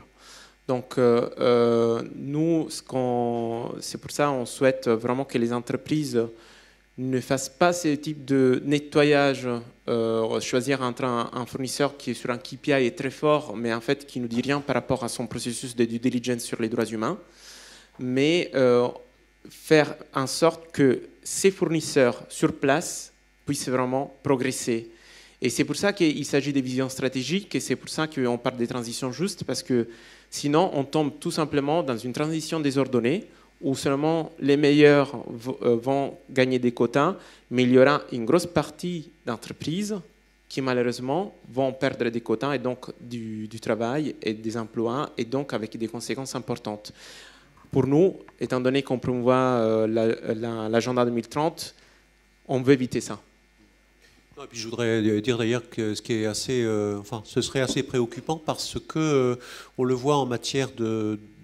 Donc, nous, c'est pour ça qu'on souhaite vraiment que les entreprises ne fassent pas ce type de nettoyage, choisir entre un fournisseur qui est sur un KPI est très fort, mais en fait qui ne nous dit rien par rapport à son processus de due diligence sur les droits humains, mais faire en sorte que ces fournisseurs sur place puissent vraiment progresser. Et c'est pour ça qu'il s'agit des visions stratégiques, et c'est pour ça qu'on parle des transitions justes, parce que sinon on tombe tout simplement dans une transition désordonnée, où seulement les meilleurs vont gagner des quotas, mais il y aura une grosse partie d'entreprises qui malheureusement vont perdre des quotas et donc du travail et des emplois, et donc avec des conséquences importantes. Pour nous, étant donné qu'on promouvoit l'agenda 2030, on veut éviter ça. Et puis je voudrais dire d'ailleurs que ce qui est assez, ce serait assez préoccupant parce que on le voit en matière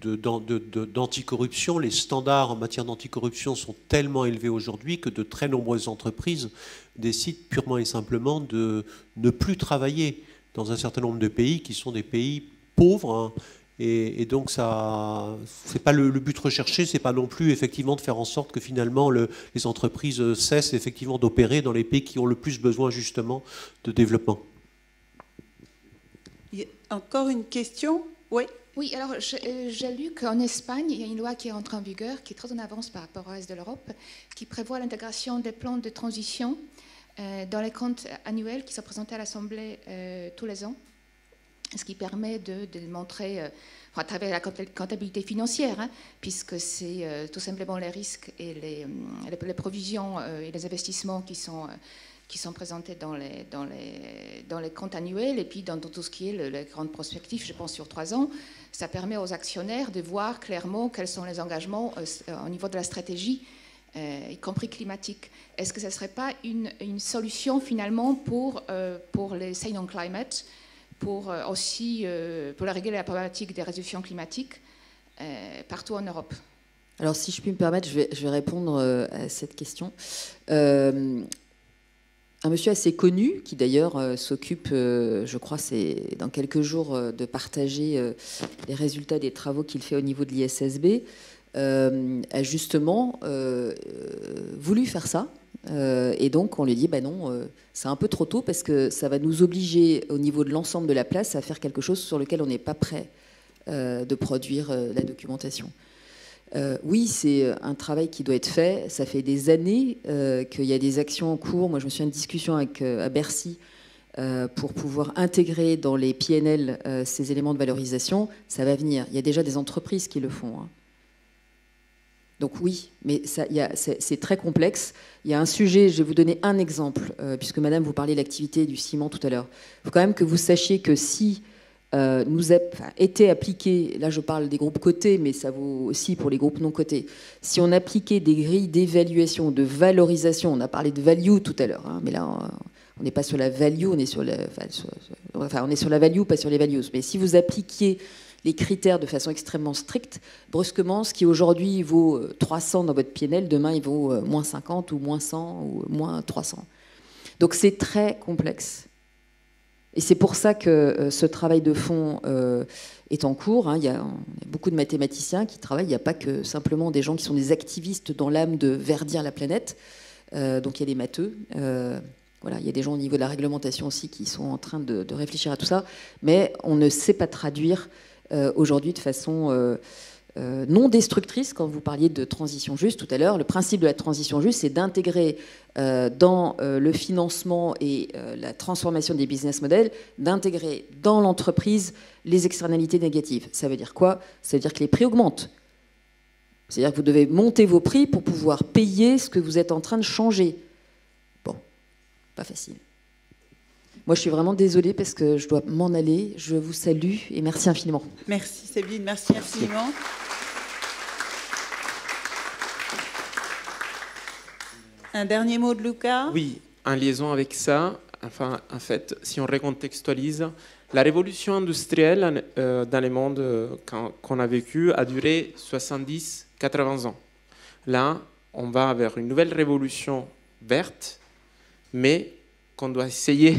d'anticorruption, les standards en matière d'anticorruption sont tellement élevés aujourd'hui que de très nombreuses entreprises décident purement et simplement de ne plus travailler dans un certain nombre de pays qui sont des pays pauvres. Hein. Et donc, ça, c'est pas le but recherché, c'est pas non plus effectivement de faire en sorte que finalement les entreprises cessent effectivement d'opérer dans les pays qui ont le plus besoin justement de développement. Encore une question? Oui. Oui, alors j'ai lu qu'en Espagne, il y a une loi qui est entrée en vigueur, qui est très en avance par rapport au reste de l'Europe, qui prévoit l'intégration des plans de transition dans les comptes annuels qui sont présentés à l'Assemblée tous les ans. Ce qui permet de montrer, à travers la comptabilité financière, hein, puisque c'est tout simplement les risques et les provisions et les investissements qui sont présentés dans les comptes annuels, et puis dans tout ce qui est les grandes prospectives, je pense sur 3 ans. Ça permet aux actionnaires de voir clairement quels sont les engagements au niveau de la stratégie, y compris climatique. Est-ce que ce ne serait pas une solution finalement pour les Say on Climate, pour aussi pour régler la problématique des résolutions climatiques partout en Europe? Alors, si je puis me permettre, je vais répondre à cette question. Un monsieur assez connu, qui d'ailleurs s'occupe, je crois, c'est dans quelques jours, de partager les résultats des travaux qu'il fait au niveau de l'ISSB, a justement voulu faire ça. Et donc on lui dit non, c'est un peu trop tôt parce que ça va nous obliger au niveau de l'ensemble de la place à faire quelque chose sur lequel on n'est pas prêt de produire la documentation. Oui, c'est un travail qui doit être fait. Ça fait des années qu'il y a des actions en cours. Moi, je me souviens de discussion à Bercy pour pouvoir intégrer dans les PNL ces éléments de valorisation. Ça va venir. Il y a déjà des entreprises qui le font. Hein. Donc oui, mais c'est très complexe. Il y a un sujet, je vais vous donner un exemple, puisque madame, vous parliez de l'activité du ciment tout à l'heure. Il faut quand même que vous sachiez que si nous était appliqué, là je parle des groupes cotés, mais ça vaut aussi pour les groupes non cotés, si on appliquait des grilles d'évaluation, de valorisation, on a parlé de value tout à l'heure, hein, mais là on n'est pas sur la value, on est sur la value, pas sur les values. Mais si vous appliquiez les critères de façon extrêmement stricte, brusquement, ce qui aujourd'hui vaut 300 dans votre PNL, demain il vaut moins 50 ou moins 100 ou moins 300. Donc c'est très complexe. Et c'est pour ça que ce travail de fond est en cours. Hein. Il y a beaucoup de mathématiciens qui travaillent. Il n'y a pas que simplement des gens qui sont des activistes dans l'âme de verdir la planète. Donc il y a des matheux. Voilà, il y a des gens au niveau de la réglementation aussi qui sont en train de réfléchir à tout ça. Mais on ne sait pas traduire aujourd'hui de façon non destructrice. Quand vous parliez de transition juste tout à l'heure, le principe de la transition juste, c'est d'intégrer dans le financement et la transformation des business models, d'intégrer dans l'entreprise les externalités négatives. Ça veut dire quoi? Ça veut dire que les prix augmentent. C'est-à-dire que vous devez monter vos prix pour pouvoir payer ce que vous êtes en train de changer. Bon, pas facile. Moi, je suis vraiment désolée parce que je dois m'en aller. Je vous salue et merci infiniment. Merci Sabine, merci infiniment. Un dernier mot de Luca? Oui, en liaison avec ça, enfin, en fait, si on recontextualise, la révolution industrielle dans le monde qu'on a vécu a duré 70-80 ans. Là, on va vers une nouvelle révolution verte, mais qu'on doit essayer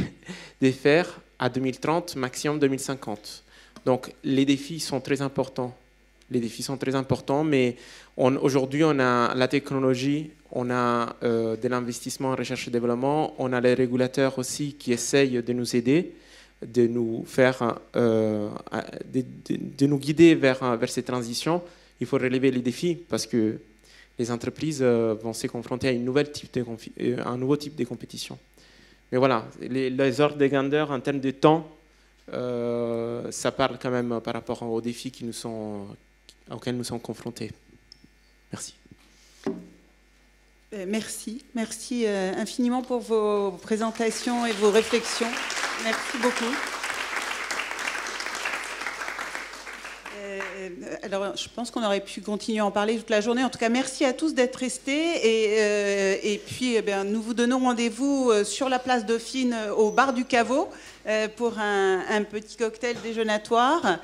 de faire à 2030, maximum 2050. Donc, les défis sont très importants. Les défis sont très importants, mais aujourd'hui, on a la technologie, on a de l'investissement en recherche et développement, on a les régulateurs aussi qui essayent de nous aider, de nous faire, de nous guider vers ces transitions. Il faut relever les défis parce que les entreprises vont se confronter à un nouveau type de compétition. Mais voilà, les ordres de grandeur en termes de temps, ça parle quand même par rapport aux défis auxquels nous sommes confrontés. Merci. Merci infiniment pour vos présentations et vos réflexions. Merci beaucoup. Alors, je pense qu'on aurait pu continuer à en parler toute la journée. En tout cas, merci à tous d'être restés. Et puis, nous vous donnons rendez-vous sur la place Dauphine, au bar du Caveau, pour un petit cocktail déjeunatoire.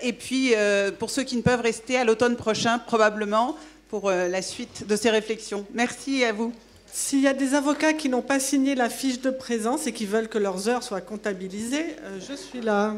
Et puis, pour ceux qui ne peuvent rester, à l'automne prochain, probablement, pour la suite de ces réflexions. Merci à vous. S'il y a des avocats qui n'ont pas signé la fiche de présence et qui veulent que leurs heures soient comptabilisées, je suis là.